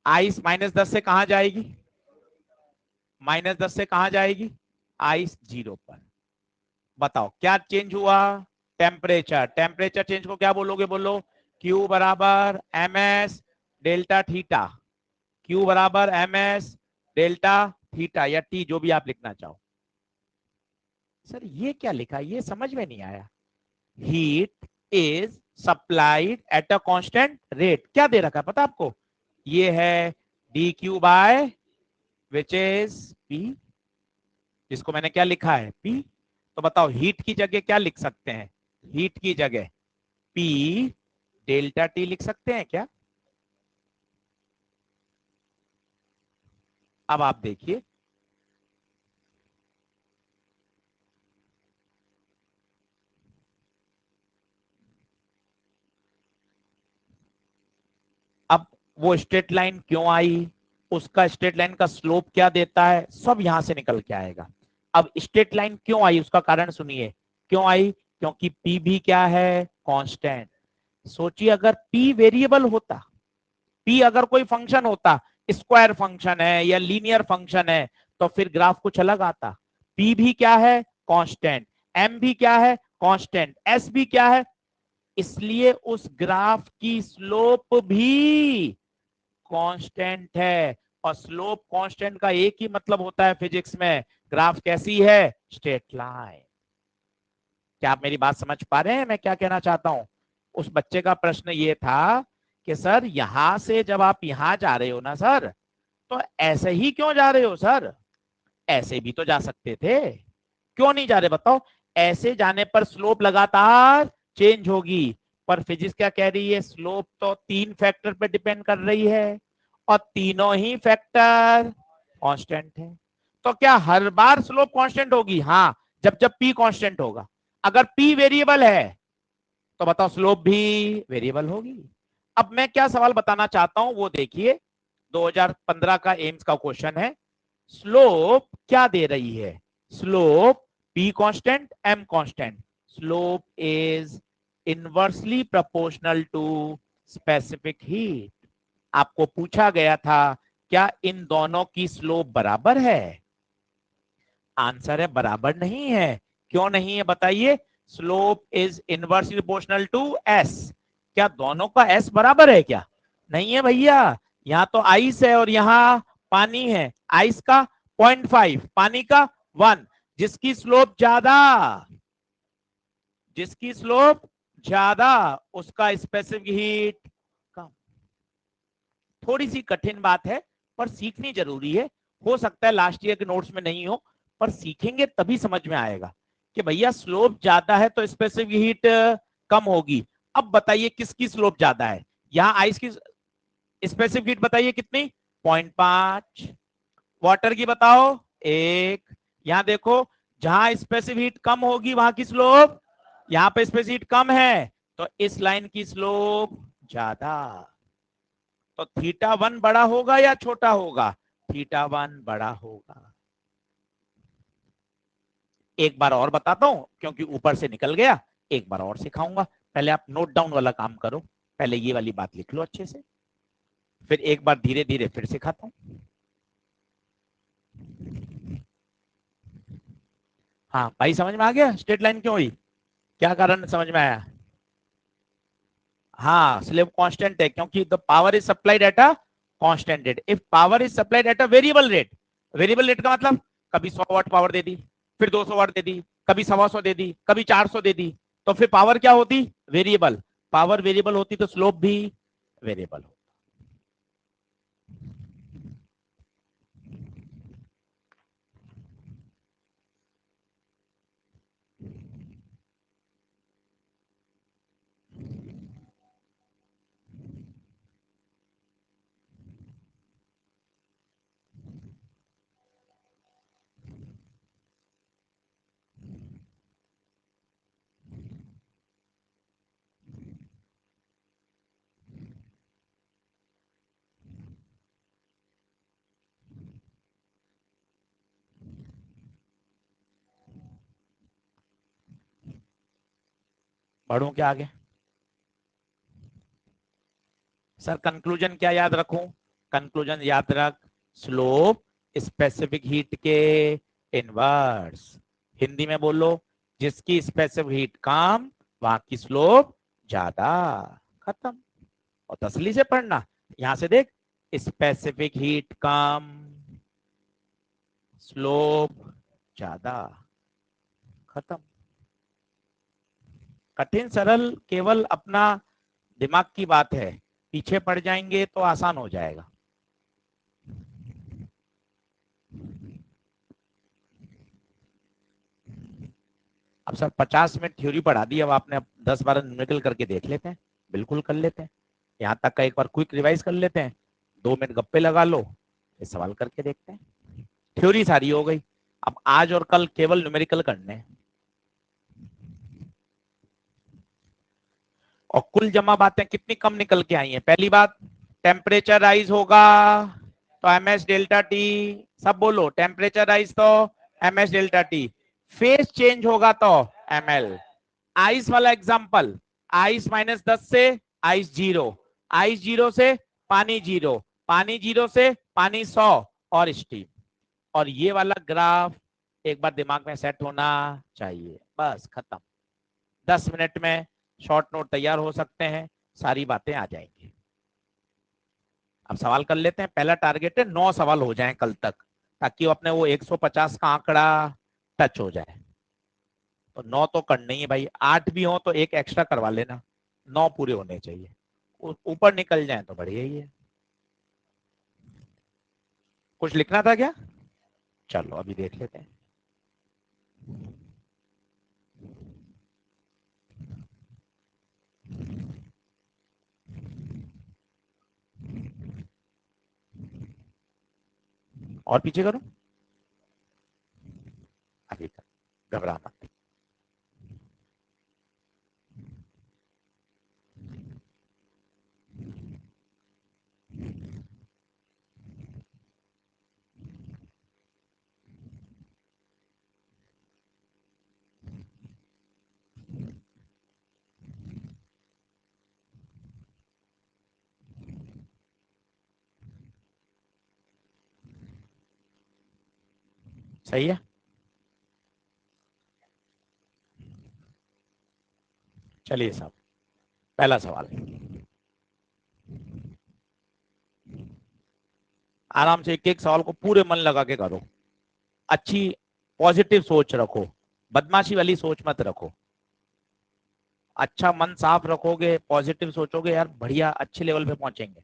आइस -10 से कहां जाएगी? -10 से कहां जाएगी? आइस 0 पर। बताओ क्या चेंज हुआ? टेम्परेचर। टेम्परेचर चेंज को क्या बोलोगे? बोलो Q बराबर MS डेल्टा थीटा। Q बराबर MS डेल्टा थीटा, या T जो भी आप लिखना चाहो। सर ये क्या लिखा, ये समझ में नहीं आया। Heat is supplied at a constant rate, क्या दे रखा है पता आपको? ये है dq by which is P, जिसको मैंने क्या लिखा है? P। तो बताओ हीट की जगह क्या लिख सकते हैं? हीट की जगह P डेल्टा T लिख सकते हैं क्या? अब आप देखिए, अब वो स्ट्रेट लाइन क्यों आई, उसका स्ट्रेट लाइन का स्लोप क्या देता है, सब यहां से निकल के आएगा। अब स्ट्रेट लाइन क्यों आई उसका कारण सुनिए, क्यों आई? क्योंकि P भी क्या है? कांस्टेंट। सोचिए अगर P वेरिएबल होता, P अगर कोई फंक्शन होता, स्क्वायर फंक्शन है या लीनियर फंक्शन है, तो फिर ग्राफ कुछ अलग आता। P भी क्या है? कांस्टेंट। M भी क्या है? कांस्टेंट। S भी क्या है? इसलिए उस ग्राफ की स्लोप भी कांस्टेंट है। और स्लोप कांस्टेंट का एक ही मतलब होता है फिजिक्स में, ग्राफ कैसी है? Straight line. क्या आप मेरी बात समझ पा रहे हैं मैं क्या कहना चाहता हूं? उस बच्चे का प्रश्न ये था कि सर यहां से जब आप यहां जा रहे हो ना सर, तो ऐसे ही क्यों जा रहे हो सर? ऐसे भी तो जा सकते थे, क्यों नहीं जा रहे बताओ? ऐसे जाने पर स्लोप लगातार चेंज होगी, पर फिजिक्स क्या कह रही है? स्लोप तो 3 फैक्टर पे डिपेंड कर रही है, और तीनों ही फैक्टर कांस्टेंट है। तो क्या हर बार स्लोप कांस्टेंट होगी? हाँ, जब जब P कांस्टेंट होगा। अगर P वेरिएबल है तो बताओ स्लोप भी वेरिएबल होगी। अब मैं क्या सवाल बताना चाहता हूं वो देखिए, 2015 का एम्स का क्वेश्चन है। स्लोप क्या दे रही है? Slope P constant M constant. Slope is inversely proportional to specific heat. आपको पूछा गया था क्या इन दोनों की स्लोप बराबर है? आंसर है बराबर नहीं है। क्यों नहीं है बताइए? Slope is inversely proportional to S. क्या दोनों का एस बराबर है क्या? नहीं है भैया। यहाँ तो आइस है और यहाँ पानी है। आइस का 0.5, पानी का 1। जिसकी स्लोप ज्यादा, जिसकी स्लोप ज्यादा उसका स्पेसिफिक हीट कम। थोड़ी सी कठिन बात है पर सीखनी जरूरी है। हो सकता है लास्ट ईयर के नोट्स में नहीं हो, पर सीखेंगे तभी समझ में आएगा कि भैया स्लोप ज्यादा है तो स्पेसिफिक हीट कम होगी। अब बताइए किसकी स्लोप ज्यादा है? यहाँ आइस की स्पेसिफिक हीट बताइए कितनी? 0.5। वाटर की बताओ 1। यहाँ देखो, जहां स्पेसिफिक हीट कम होगी वहां की स्लोप, यहाँ पे स्पेसिफिक हीट कम है तो इस लाइन की स्लोप ज्यादा। तो θ1 बड़ा होगा या छोटा होगा? θ1 बड़ा होगा। एक बार और बताता हूं क्योंकि ऊपर से निकल गया, एक बार और सिखाऊंगा। पहले आप नोट डाउन वाला काम करो, पहले ये वाली बात लिख लो अच्छे से, फिर एक बार धीरे धीरे फिर सिखाता हूं। हाँ भाई, समझ में आ गया स्ट्रेट लाइन क्यों हुई? क्या कारण समझ में आया? हाँ, स्लेव कांस्टेंट है क्योंकि the power is supplied at a constant rate. If power is supplied at a variable rate, variable rate का मतलब कभी 100 वाट पावर दे दी, फिर 200 वाट दे दी, कभी 125 दे दी, कभी 400 दे दी, तो फिर पावर क्या होती? वेरिएबल। पावर वेरिएबल होती तो स्लोप भी वेरिएबल हो। बढ़ू क्या आगे? सर कंक्लूजन क्या याद रखूं? कंक्लूजन याद रख, स्लोप स्पेसिफिक हीट के इनवर्स। हिंदी में बोलो, जिसकी स्पेसिफिक हीट कम वहां की स्लोप ज्यादा। खत्म। और तसली से पढ़ना, यहां से देख, स्पेसिफिक हीट कम, स्लोप ज्यादा। खत्म। कठिन सरल केवल अपना दिमाग की बात है, पीछे पड़ जाएंगे तो आसान हो जाएगा। अब सर 50 मिनट थ्योरी पढ़ा दी, अब आपने 10-12 न्यूमेरिकल करके देख लेते हैं। बिल्कुल कर लेते हैं। यहाँ तक का एक बार क्विक रिवाइज कर लेते हैं, 2 मिनट गप्पे लगा लो, फिर सवाल करके देखते हैं। थ्योरी सारी हो गई, अब आज और कल केवल न्यूमेरिकल करने हैं। और कुल जमा बातें कितनी कम निकल के आई हैं। पहली बात, टेम्परेचर राइज होगा तो एम एस डेल्टा टी। सब बोलो, टेम्परेचर राइज तो M S delta T. Phase change होगा तो एम एल। आइस वाला एग्जांपल, आइस -10 से आइस 0, आइस 0 से पानी 0, पानी 0 से पानी 100 और स्टीम। और ये वाला ग्राफ एक बार दिमाग में सेट होना चाहिए। बस खत्म। 10 मिनट में शॉर्ट नोट तैयार हो सकते हैं, सारी बातें आ जाएंगी। अब सवाल कर लेते हैं। पहला टारगेट है 9 सवाल हो जाएं कल तक, ताकि वो अपने वो 150 का आंकड़ा टच हो जाए। तो 9 तो करने ही है भाई, 8 भी हो तो एक एक्स्ट्रा करवा लेना, 9 पूरे होने चाहिए। ऊपर निकल जाए तो बढ़िया ही है। कुछ लिखना था क्या? चलो अभी देख लेते हैं। और पीछे करूं? अभी तक घबरा मत। सही है। चलिए साहब, पहला सवाल आराम से, एक एक सवाल को पूरे मन लगा के करो, अच्छी पॉजिटिव सोच रखो, बदमाशी वाली सोच मत रखो। अच्छा मन साफ रखोगे, पॉजिटिव सोचोगे, यार बढ़िया अच्छे लेवल पे पहुंचेंगे।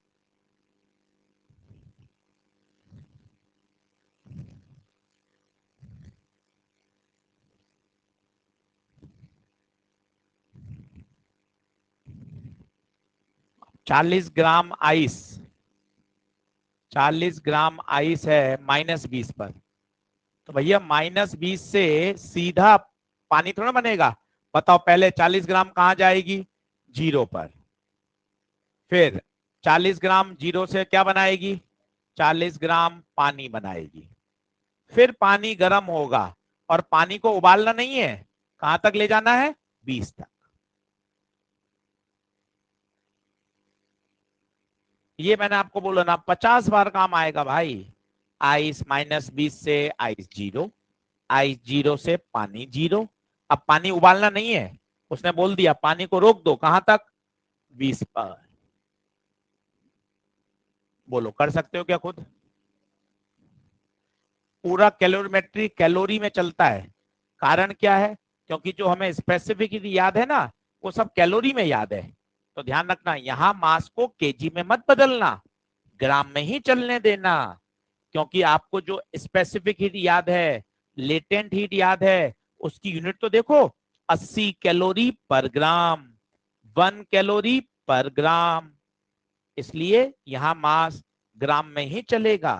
-40 ग्राम आइस, 40 ग्राम आइस है -20 पर, तो भैया -20 से सीधा पानी थोड़ा बनेगा। बताओ पहले 40 ग्राम कहाँ जाएगी, 0 पर, फिर 40 ग्राम 0 से क्या बनाएगी, 40 ग्राम पानी बनाएगी, फिर पानी गर्म होगा और पानी को उबालना नहीं है, कहां तक ले जाना है, 20 तक। ये मैंने आपको बोला ना, 50 बार काम आएगा भाई। आइस -20 से आइस 0, आइस 0 से पानी 0। अब पानी उबालना नहीं है, उसने बोल दिया पानी को रोक दो, कहां तक, 20 पर। बोलो कर सकते हो क्या खुद। पूरा कैलोरीमेट्री कैलोरी में चलता है। कारण क्या है, क्योंकि जो हमें स्पेसिफिक याद है ना, वो सब कैलोरी में याद है। तो ध्यान रखना, यहां मास को केजी में मत बदलना, ग्राम में ही चलने देना। क्योंकि आपको जो स्पेसिफिक हीट याद है, लेटेंट हीट याद है, उसकी यूनिट तो देखो, 80 कैलोरी पर ग्राम, 1 कैलोरी पर ग्राम। इसलिए यहां मास ग्राम में ही चलेगा।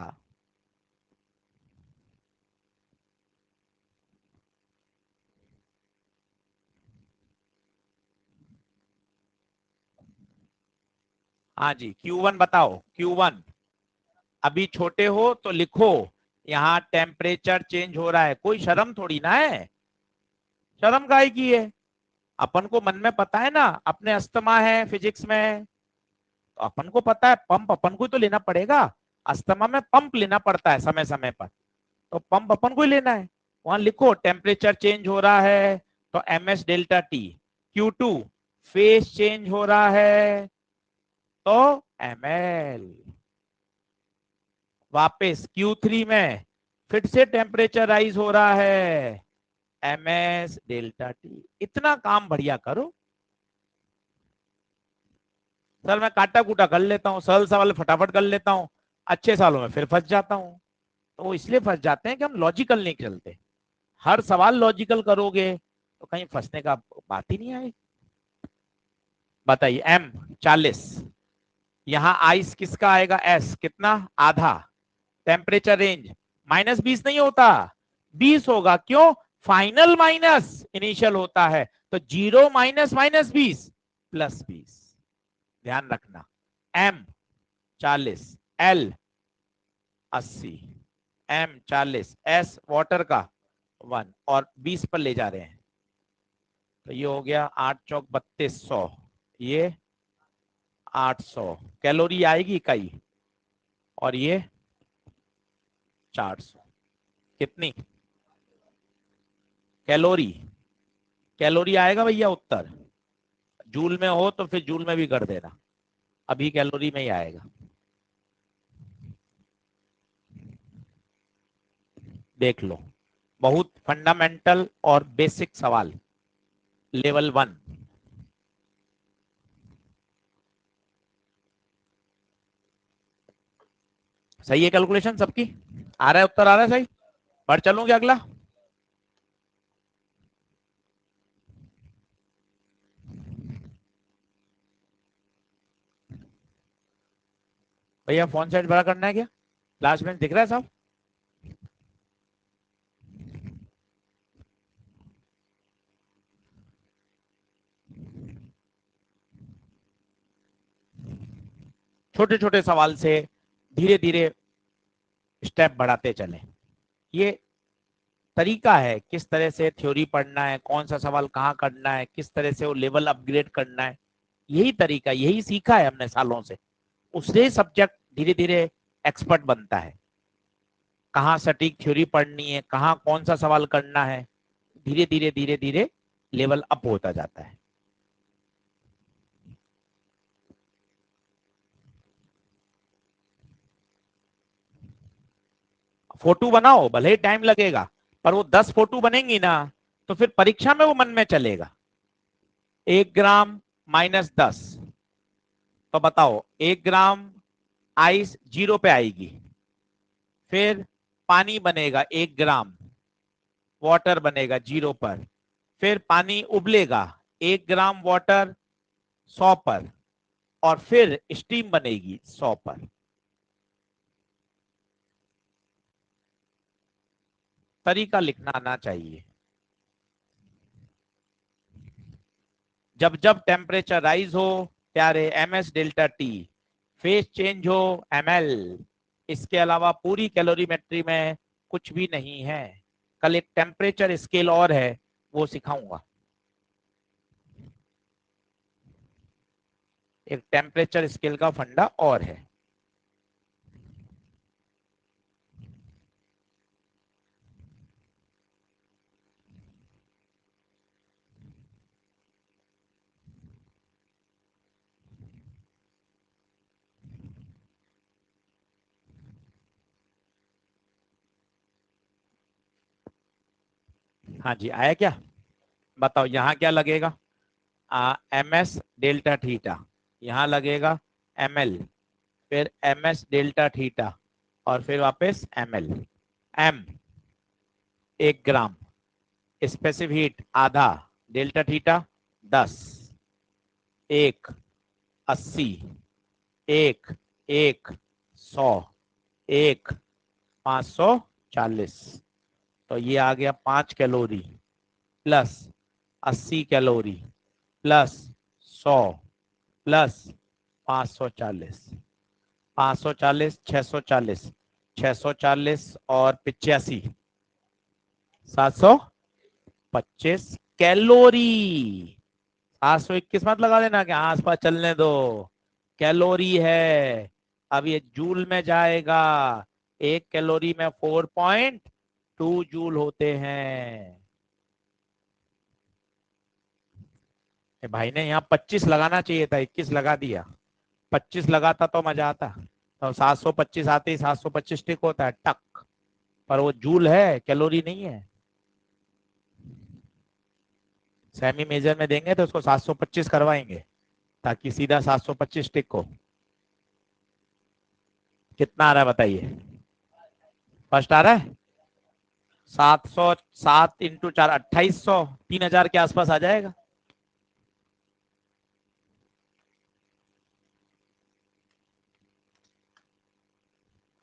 हाँ जी, Q1 बताओ, Q1। अभी छोटे हो तो लिखो, यहाँ टेम्परेचर चेंज हो रहा है, कोई शर्म थोड़ी ना है, शर्म काहे की है। अपन को मन में पता है ना, अपने अस्थमा है फिजिक्स में, तो अपन को पता है पंप अपन को ही तो लेना पड़ेगा। अस्थमा में पंप लेना पड़ता है समय समय पर, तो पंप अपन को ही लेना है। वहां लिखो टेम्परेचर चेंज हो रहा है, तो MS delta T. Q2 face change हो रहा है, तो ML। वापस Q3 में फिर से टेम्परेचर राइज हो रहा है, MS डेल्टा टी। इतना काम बढ़िया करो। सर मैं काटा कूटा कर लेता हूँ, सरल सवाल फटाफट कर लेता हूँ, अच्छे सालों में फिर फंस जाता हूँ। तो वो इसलिए फंस जाते हैं कि हम लॉजिकल नहीं चलते। हर सवाल लॉजिकल करोगे तो कहीं फंसने का बात ही नहीं आएगी। बताइए M 40, यहाँ आइस किसका आएगा, S कितना, आधा। टेम्परेचर रेंज -20 नहीं होता, 20 होगा, क्यों, फाइनल माइनस इनिशियल होता है, तो 0 माइनस -20 +20। ध्यान रखना, M 40, L 80, M 40, S water का 1 और 20 पर ले जा रहे हैं, तो ये हो गया 8 चौक 3200, ये 800 कैलोरी आएगी इकाई, और ये 400। कितनी कैलोरी, कैलोरी आएगा भैया उत्तर, जूल में हो तो फिर जूल में भी कर देना, अभी कैलोरी में ही आएगा। देख लो, बहुत फंडामेंटल और बेसिक सवाल, लेवल 1। सही है कैलकुलेशन सबकी, आ रहा है उत्तर, आ रहा है सही। पर चलूं क्या अगला, भैया फोन साइज बड़ा करना है क्या, लास्ट में दिख रहा है साहब। छोटे छोटे सवाल से धीरे धीरे स्टेप बढ़ाते चलें, ये तरीका है किस तरह से थ्योरी पढ़ना है, कौन सा सवाल कहाँ करना है, किस तरह से वो लेवल अपग्रेड करना है। यही तरीका, यही सीखा है हमने सालों से, उससे सब्जेक्ट धीरे धीरे एक्सपर्ट बनता है। कहाँ सटीक थ्योरी पढ़नी है, कहाँ कौन सा सवाल करना है, धीरे धीरे धीरे धीरे लेवल अप होता जाता है। फोटो बनाओ, भले ही टाइम लगेगा, पर वो 10 फोटो बनेंगी ना तो फिर परीक्षा में वो मन में चलेगा। 1 ग्राम -10, तो बताओ 1 ग्राम आइस 0 पे आएगी, फिर पानी बनेगा 1 ग्राम, वाटर बनेगा 0 पर, फिर पानी उबलेगा 1 ग्राम वाटर 100 पर, और फिर स्टीम बनेगी 100 पर। तरीका लिखना आना चाहिए। जब जब टेम्परेचर राइज हो प्यारे, MS delta T, phase change हो ML, इसके अलावा पूरी कैलोरीमेट्री में कुछ भी नहीं है। कल एक टेम्परेचर स्केल और है, वो सिखाऊंगा। एक टेम्परेचर स्केल का फंडा और है। हाँ जी, आया क्या? बताओ यहाँ क्या लगेगा? MS डेल्टा थीटा, यहाँ लगेगा ML, फिर MS डेल्टा थीटा, और फिर वापस ML। M 1 ग्राम, स्पेसिफिक हीट आधा, डेल्टा थीटा 10, 1 80, 1 100, 1 540, तो ये आ गया 5 calorie plus 80 calorie plus 100 plus 540, 540 640, 640 और 85 725 कैलोरी। 721 मत लगा देना कि आसपास चलने दो, कैलोरी है। अब ये जूल में जाएगा, 1 कैलोरी में 4.2 जूल होते हैं। भाई ने यहाँ 25 लगाना चाहिए था, 21 लगा दिया। 25 लगाता तो मजा आता, तो 725 आते ही 725 टिक होता है टक, पर वो जूल है, कैलोरी नहीं है। सेमी मेजर में देंगे तो उसको 725 करवाएंगे ताकि सीधा 725 टिक हो। कितना आ रहा है बताइए? फर्स्ट आ रहा है 707 इंटू 4 2800, 3000 के आसपास आ जाएगा।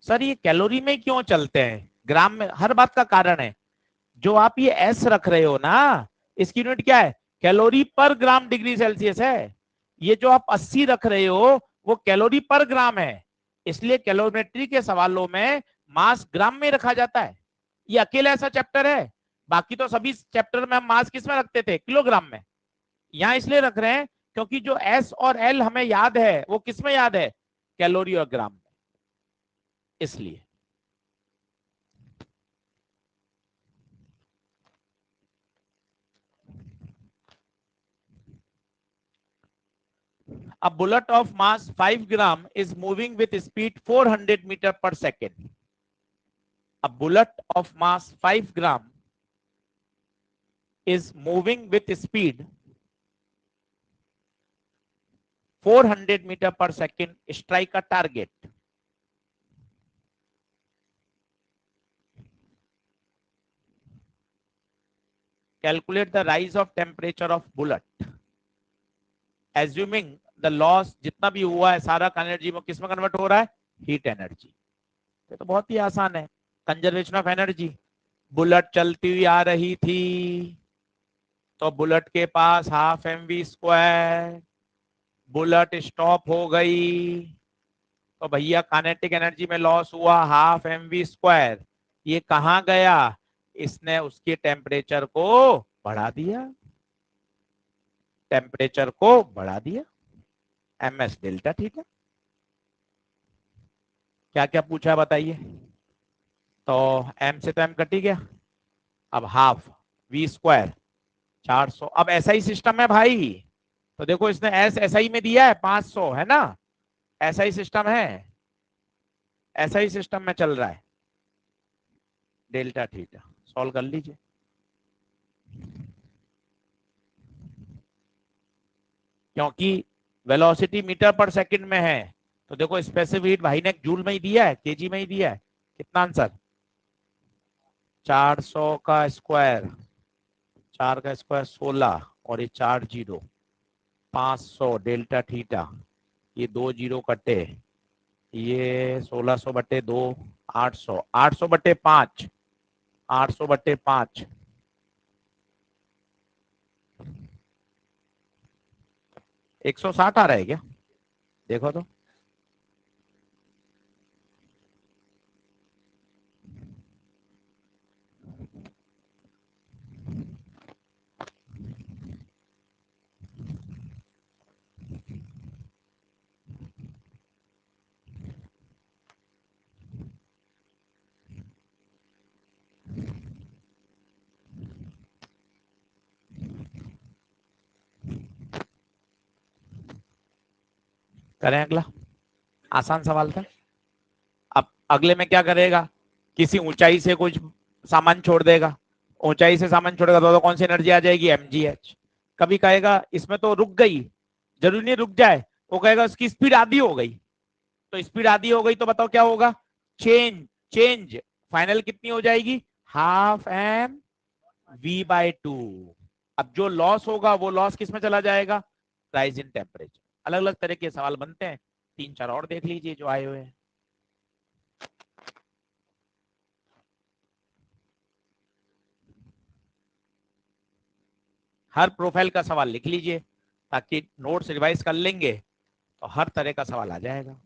सर ये कैलोरी में क्यों चलते हैं, ग्राम में? हर बात का कारण है। जो आप ये एस रख रहे हो ना, इसकी यूनिट क्या है? कैलोरी पर ग्राम डिग्री सेल्सियस है। ये जो आप 80 रख रहे हो वो कैलोरी पर ग्राम है। इसलिए कैलोरीमेट्री के सवालों में मास ग्राम में रखा जाता है। ये अकेला ऐसा चैप्टर है, बाकी तो सभी चैप्टर में हम मास किस में रखते थे? किलोग्राम में। यहां इसलिए रख रहे हैं क्योंकि जो एस और एल हमें याद है वो किस में याद है? कैलोरी और ग्राम में, इसलिए। A bullet of mass 5 gram is moving with speed 400 meter per second. A bullet of mass 5 gram is moving with speed 400 meter per second. Strike a target. Calculate the rise of temperature of bullet. Assuming the loss जितना भी हुआ है सारा energy में किस में convert हो रहा है? Heat energy. ये तो बहुत ही आसान है, कंजर्वेशन ऑफ एनर्जी। बुलेट चलती हुई आ रही थी, तो बुलेट के पास ½ mv², बुलेट स्टॉप हो गई, तो भैया काइनेटिक एनर्जी में लॉस हुआ ½ mv²। ये कहां गया? इसने उसके टेम्परेचर को बढ़ा दिया, टेम्परेचर को बढ़ा दिया। MS delta theta. क्या क्या पूछा बताइए? तो m से तो m कट ही गया, अब हाफ v स्क्वायर 400। अब ऐसा ही सिस्टम है भाई, तो देखो इसने एस ऐसा ही में दिया है 500 है ना, ऐसा ही सिस्टम है, ऐसा ही सिस्टम में चल रहा है। डेल्टा थीटा सॉल्व कर लीजिए। क्योंकि वेलोसिटी मीटर पर सेकंड में है, तो देखो स्पेसिफिक हीट भाई ने जूल में ही दिया है, केजी में ही दिया है। कितना आंसर? 400 का स्क्वायर, 4 का स्क्वायर 16 और ये 4 जीरो 500 डेल्टा थीटा, ये 2 जीरो कटे, ये 1600 बटे 2 800, 800 बटे 5, 800 बटे 5 160 आ रहा है क्या? देखो तो। करें अगला, आसान सवाल था। अब अगले में क्या करेगा, किसी ऊंचाई से कुछ सामान छोड़ देगा, ऊंचाई से सामान छोड़ेगा तो कौन सी एनर्जी आ जाएगी? mgh। कभी कहेगा इसमें तो रुक गई, जरूरी नहीं रुक जाए, वो कहेगा उसकी स्पीड आधी हो गई, तो स्पीड आधी हो गई तो बताओ क्या होगा? चेंज, चेंज फाइनल कितनी हो जाएगी? Half M V by two. अब जो लॉस होगा वो लॉस किस में चला जाएगा? Rise in temperature. अलग अलग तरह के सवाल बनते हैं, 3 4 और देख लीजिए जो आए हुए हैं। हर प्रोफाइल का सवाल लिख लीजिए ताकि नोट्स रिवाइज कर लेंगे तो हर तरह का सवाल आ जाएगा।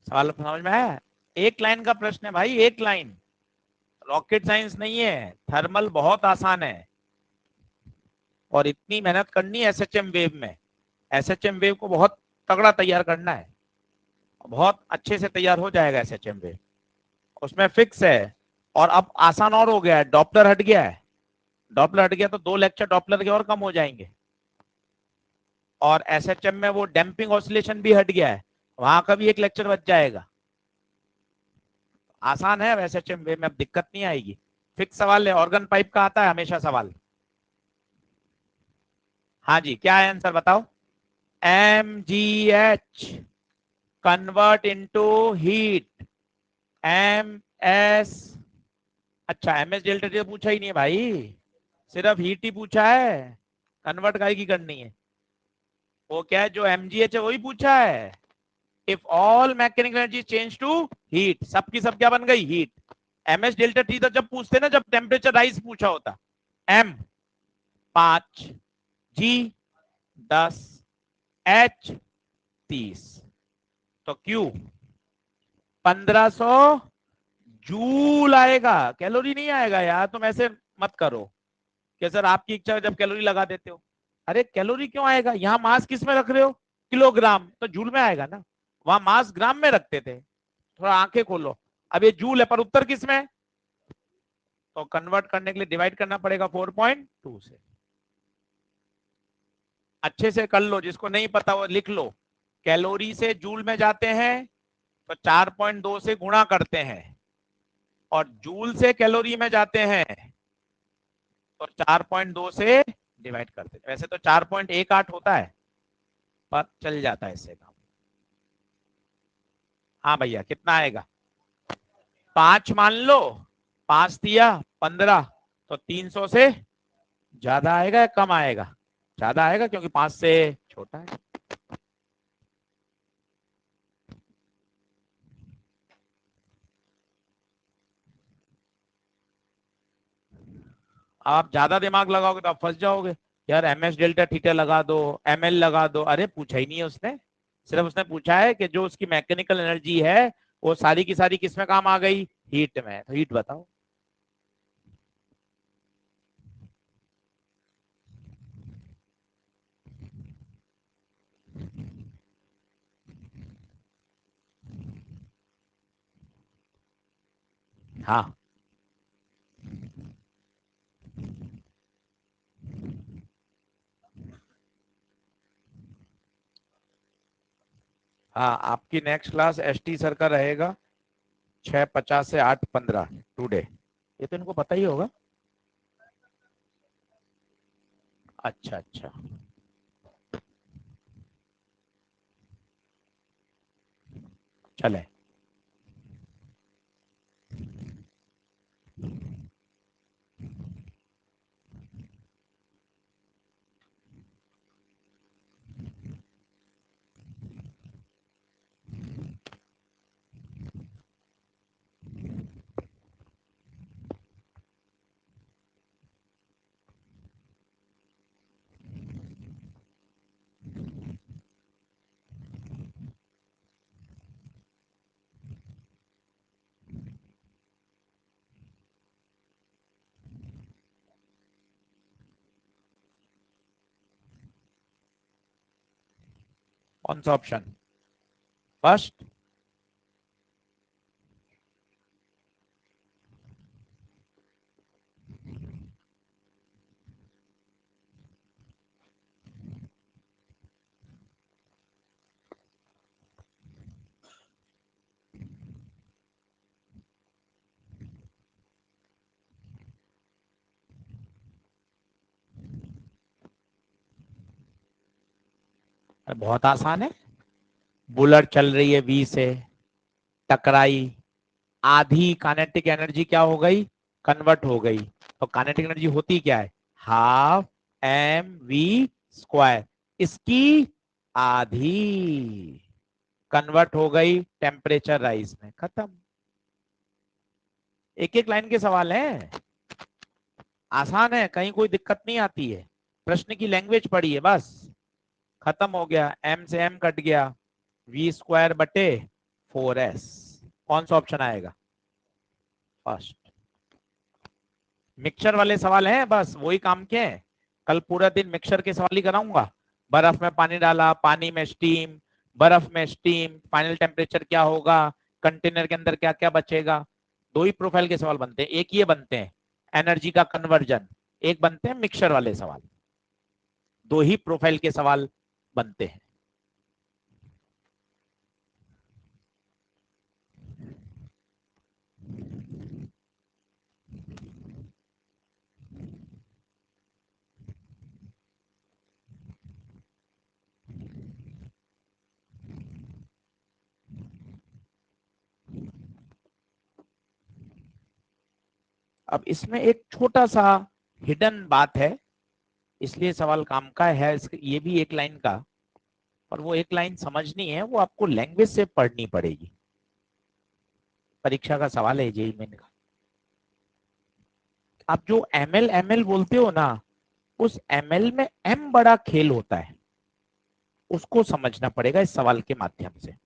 सवाल समझ में आया? एक लाइन का प्रश्न है भाई, एक लाइन, रॉकेट साइंस नहीं है, थर्मल बहुत आसान है। और इतनी मेहनत करनी है एसएचएम वेव में, एसएचएम वेव को बहुत तगड़ा तैयार करना है, बहुत अच्छे से तैयार हो जाएगा एसएचएम वेव, उसमें फिक्स है। और अब आसान और हो गया है, डॉपलर हट गया है, डॉपलर हट गया तो 2 लेक्चर डॉपलर के और कम हो जाएंगे। और एसएचएम में वो डैम्पिंग ऑसिलेशन भी हट गया है, वहां का भी 1 लेक्चर बच जाएगा। आसान है एसएचएम वेव में, अब दिक्कत नहीं आएगी। फिक्स सवाल है, ऑर्गन पाइप का आता है हमेशा सवाल। हाँ जी, क्या है आंसर बताओ? mgh convert into heat, M S. अच्छा एम एस डेल्टा टी पूछा ही नहीं है भाई, सिर्फ हीट ही पूछा है, कन्वर्ट काहे की करनी है? वो क्या है जो mgh है वही पूछा है। If all mechanical energy change to heat, सबकी सब क्या बन गई? Heat. M S delta T तो जब पूछते ना जब टेम्परेचर राइज पूछा होता, m 5, g 10, h 30, तो q 1500 जूल आएगा, कैलोरी नहीं आएगा यार, तुम ऐसे मत करो कि सर आपकी इच्छा है जब कैलोरी लगा देते हो। अरे कैलोरी क्यों आएगा, यहाँ मास किस में रख रहे हो? किलोग्राम, तो जूल में आएगा ना, वहां मास ग्राम में रखते थे। थोड़ा आंखें खोलो, अब ये जूल है पर उत्तर किस में? तो कन्वर्ट करने के लिए डिवाइड करना पड़ेगा 4.2 से। अच्छे से कर लो, जिसको नहीं पता वो लिख लो। कैलोरी से जूल में जाते हैं तो 4.2 से गुणा करते हैं, और जूल से कैलोरी में जाते हैं तो 4.2 से डिवाइड करते हैं। वैसे तो 4.18 होता है पर चल जाता है इससे काम। हाँ भैया कितना आएगा? 5 मान लो, 5 दिया 15, तो 300 से ज्यादा आएगा या कम आएगा? ज्यादा आएगा क्योंकि 5 से छोटा है। आप ज्यादा दिमाग लगाओगे तो आप फंस जाओगे। यार एम एस डेल्टा थीटा लगा दो, एम एल लगा दो, अरे पूछा ही नहीं है उसने। सिर्फ उसने पूछा है कि जो उसकी मैकेनिकल एनर्जी है वो सारी की सारी किस में काम आ गई? हीट में। तो हीट बताओ। हाँ, हाँ, आपकी next class S T sir का रहेगा 6:50 से 8:15 टुडे। ये तो इनको पता ही होगा। अच्छा अच्छा। चले। कौन सा ऑप्शन? फर्स्ट। बहुत आसान है। बुलेट चल रही है वी से, टकराई, आधी काइनेटिक एनर्जी क्या हो गई? कन्वर्ट हो गई। तो काइनेटिक एनर्जी होती क्या है? Half M V square. इसकी आधी कन्वर्ट हो गई टेम्परेचर राइज में। खत्म। एक एक लाइन के सवाल हैं। आसान है, कहीं कोई दिक्कत नहीं आती है। प्रश्न की लैंग्वेज पढ़ी है बस। खत्म हो गया। एम से एम कट गया, वी स्क्वायर बटे 4s। कौन सा ऑप्शन आएगा? फर्स्ट। मिक्सचर वाले सवाल हैं, बस वही काम के हैं। कल पूरा दिन मिक्सचर के सवाल ही कराऊंगा। बर्फ में पानी डाला, पानी में स्टीम, बर्फ में स्टीम, फाइनल टेम्परेचर क्या होगा, कंटेनर के अंदर क्या क्या बचेगा। दो ही प्रोफाइल के सवाल बनते हैं। एक ये बनते हैं एनर्जी का कन्वर्जन, एक बनते हैं मिक्सचर वाले सवाल। दो ही प्रोफाइल के सवाल बनते हैं। अब इसमें एक छोटा सा हिडन बात है, इसलिए सवाल काम का है। ये भी एक लाइन का, और वो एक लाइन समझनी है, वो आपको लैंग्वेज से पढ़नी पड़ेगी। परीक्षा का सवाल है जेई मेन का। आप जो एमएल एमएल बोलते हो ना, उस एमएल में एम बड़ा खेल होता है, उसको समझना पड़ेगा इस सवाल के माध्यम से।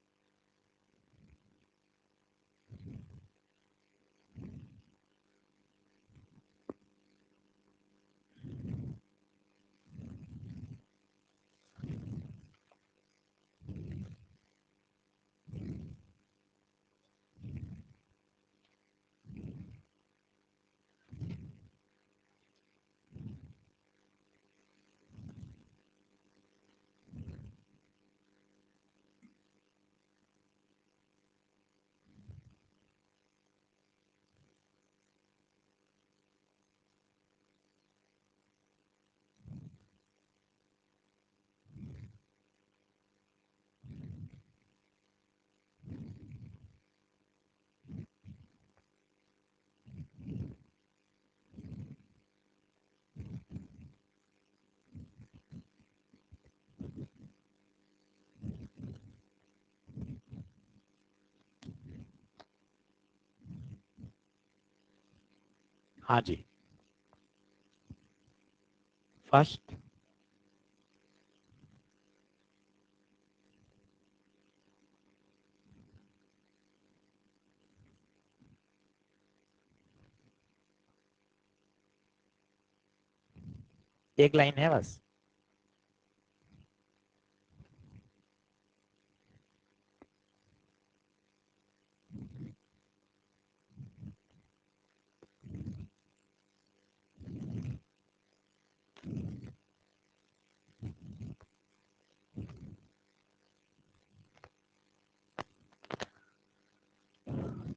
हाँ जी, फर्स्ट एक लाइन है बस।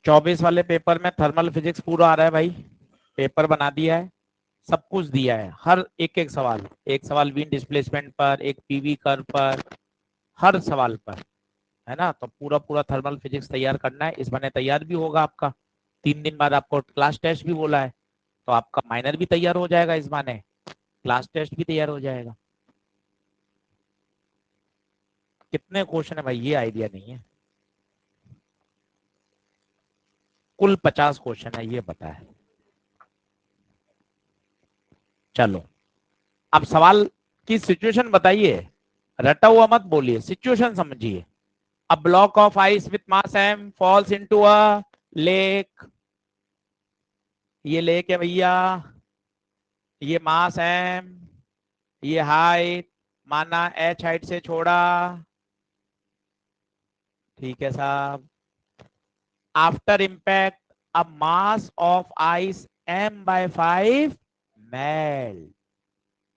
चौबीस वाले पेपर में थर्मल फिजिक्स पूरा आ रहा है भाई, पेपर बना दिया है, सब कुछ दिया है, हर एक सवाल विंड डिस्प्लेसमेंट पर, एक पीवी कर्व पर, हर सवाल पर, है ना। तो पूरा पूरा थर्मल फिजिक्स तैयार करना है, इस बहाने तैयार भी होगा आपका। 3 दिन बाद आपको क्लास टेस्ट भी बोला है, तो आपका माइनर भी तैयार हो जाएगा, इस बहाने क्लास टेस्ट भी तैयार हो जाएगा। कितने क्वेश्चन है भाई ये आइडिया नहीं है, कुल 50 क्वेश्चन है ये पता है। चलो अब सवाल की सिचुएशन बताइए, रटा हुआ मत बोलिए, सिचुएशन समझिए। A block of ice with mass m falls into a lake, ये लेक है भैया, ये मास m, ये हाइट माना h हाइट से छोड़ा, ठीक है साहब। After impact a mass of ice m/5 melt.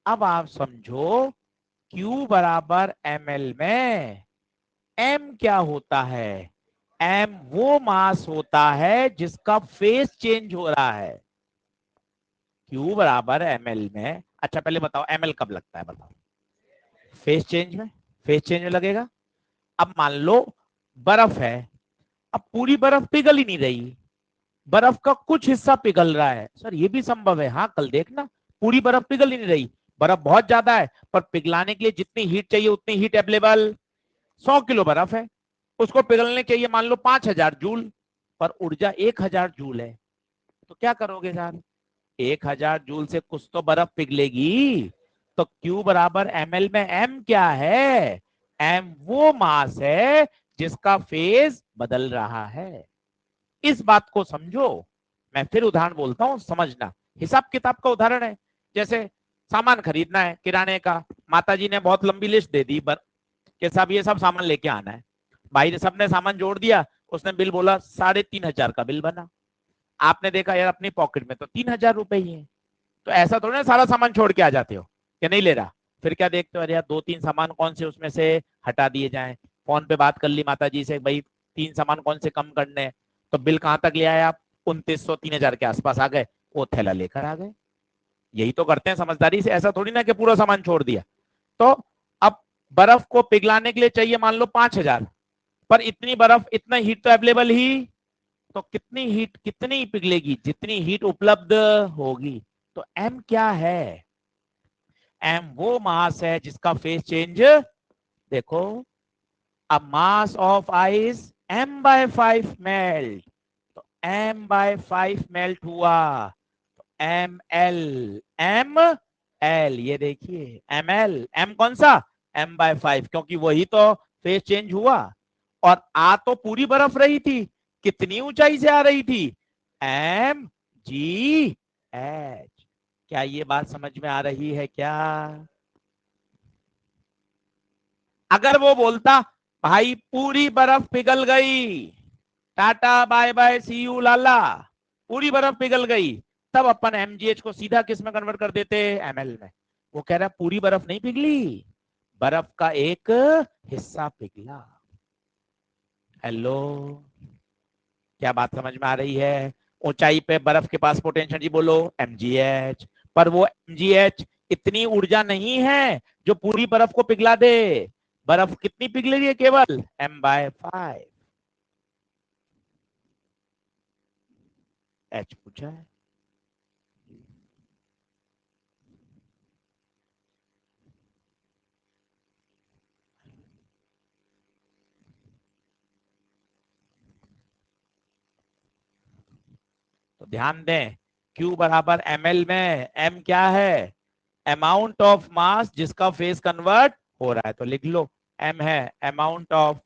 अब आप समझो Q बराबर ml में m क्या होता है, m वो मास होता है जिसका फेस चेंज हो रहा है। Q बराबर ml में, अच्छा पहले बताओ ml कब लगता है बताओ, फेस चेंज में, फेस चेंज में लगेगा। अब मान लो बर्फ है, अब पूरी बर्फ पिघल ही नहीं रही, बर्फ का कुछ हिस्सा पिघल रहा है, सर ये भी संभव है, हाँ कल देखना, पूरी बर्फ पिघल ही नहीं रही, बर्फ बहुत ज्यादा है, पर पिघलाने के लिए जितनी हीट चाहिए उतनी हीट अवेलेबल, 100 किलो बर्फ है, उसको पिघलने चाहिए मान लो 5000 जूल, पर ऊर्जा 1000 जूल है। तो क्या करोगे सर, 1000 जूल से कुछ तो बर्फ पिघलेगी, तो Q बराबर ml में m क्या है, m वो मास है जिसका फेज बदल रहा है। इस बात को समझो। मैं फिर उदाहरण बोलता हूं समझना, हिसाब किताब का उदाहरण है। जैसे सामान खरीदना है किराने का, माताजी ने बहुत लंबी लिस्ट दे दी कि साहब ये सब सामान लेके आना है, भाई ने सबने सामान जोड़ दिया, उसने बिल बोला 3500 का बिल बना, आपने देखा यार अपनी पॉकेट में तो 3000 रुपए ही है, तो ऐसा थोड़ा ना सारा सामान छोड़ के आ जाते हो कि नहीं ले रहा, फिर क्या देखते हो, अरे यार 2-3 सामान कौन से उसमें से हटा दिए जाएं, फोन पे बात कर ली माता जी से, भाई 3 सामान कौन से कम करने हैं, तो बिल कहां तक ले आए आप, 2900 3000 के आसपास आ गए, वो थैला लेकर आ गए। यही तो करते हैं समझदारी से, ऐसा थोड़ी ना कि पूरा सामान छोड़ दिया। तो अब बर्फ को पिघलाने के लिए चाहिए मान लो 5000, पर इतनी बर्फ इतना हीट तो अवेलेबल ही, तो कितनी हीट कितनी पिघलेगी, जितनी हीट उपलब्ध होगी। तो m क्या है, m वो मास है जिसका फेज चेंज, देखो, a mass of ice m/5 melt, तो m/5 मेल्ट हुआ, ml ये देखिए m कौन सा, m/5, क्योंकि वही तो फेज चेंज हुआ, और आ तो पूरी बर्फ रही थी, कितनी ऊंचाई से आ रही थी, mgh। क्या ये बात समझ में आ रही है क्या। अगर वो बोलता भाई पूरी बर्फ पिघल गई, tata bye bye see you लाला, पूरी बर्फ पिघल गई, तब अपन mgh को सीधा किस में कन्वर्ट कर देते, ml में। वो कह रहा है पूरी बर्फ नहीं पिघली, बर्फ का एक हिस्सा पिघला। हेलो, क्या बात समझ में आ रही है। ऊंचाई पे बर्फ के पास पोटेंशियल जी बोलो mgh, पर वो mgh इतनी ऊर्जा नहीं है जो पूरी बर्फ को पिघला दे, बर्फ कितनी पिघल रही है केवल m/5, h पूछा है। तो ध्यान दें, Q बराबर ml में, m क्या है, अमाउंट ऑफ मास जिसका फेस कन्वर्ट हो रहा है, तो लिख लो m है अमाउंट ऑफ,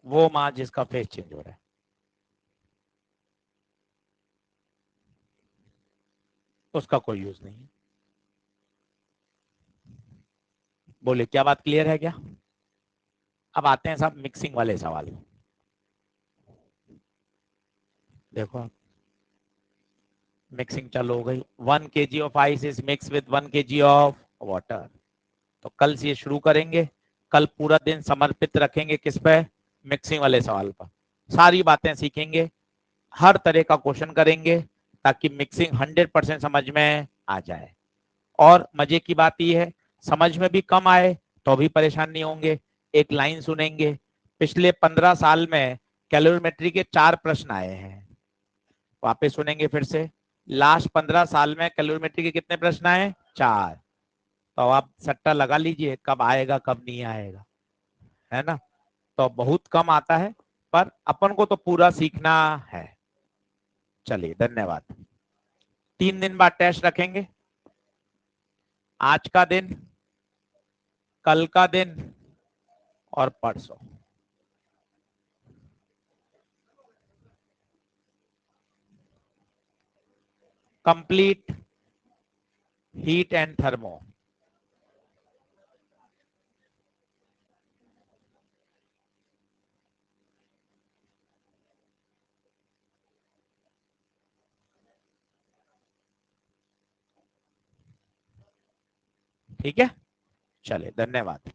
वो मास जिसका फेस चेंज हो रहा है। उसका कोई यूज नहीं है। बोले क्या बात क्लियर है क्या? अब आते हैं साहब मिक्सिंग वाले सवाल। देखो मिक्सिंग चालू हो गई। 1 kg of ice is mix with 1 kg of water. तो कल से ये शुरू करेंगे। कल पूरा दिन समर्पित रखेंगे किस पे, मिक्सिंग वाले सवाल पर। सारी बातें सीखेंगे, हर तरह का क्वेश्चन करेंगे ताकि मिक्सिंग 100% समझ में आ जाए। और मजे की बात यह है, समझ में भी कम आए तो भी परेशान नहीं होंगे। एक लाइन सुनेंगे, पिछले 15 साल में कैलोरीमेट्री के 4 प्रश्न आए हैं। वापस सुनेंगे फिर से, लास्ट 15 साल में कैलोरीमेट्री के कितने प्रश्न आए, 4। तो आप सट्टा लगा लीजिए कब आएगा कब नहीं आएगा, है ना। तो बहुत कम आता है, पर अपन को तो पूरा सीखना है। चलिए धन्यवाद। 3 दिन बाद टेस्ट रखेंगे, आज का दिन, कल का दिन और परसों। Complete heat and thermo. ठीक है, चलिए धन्यवाद।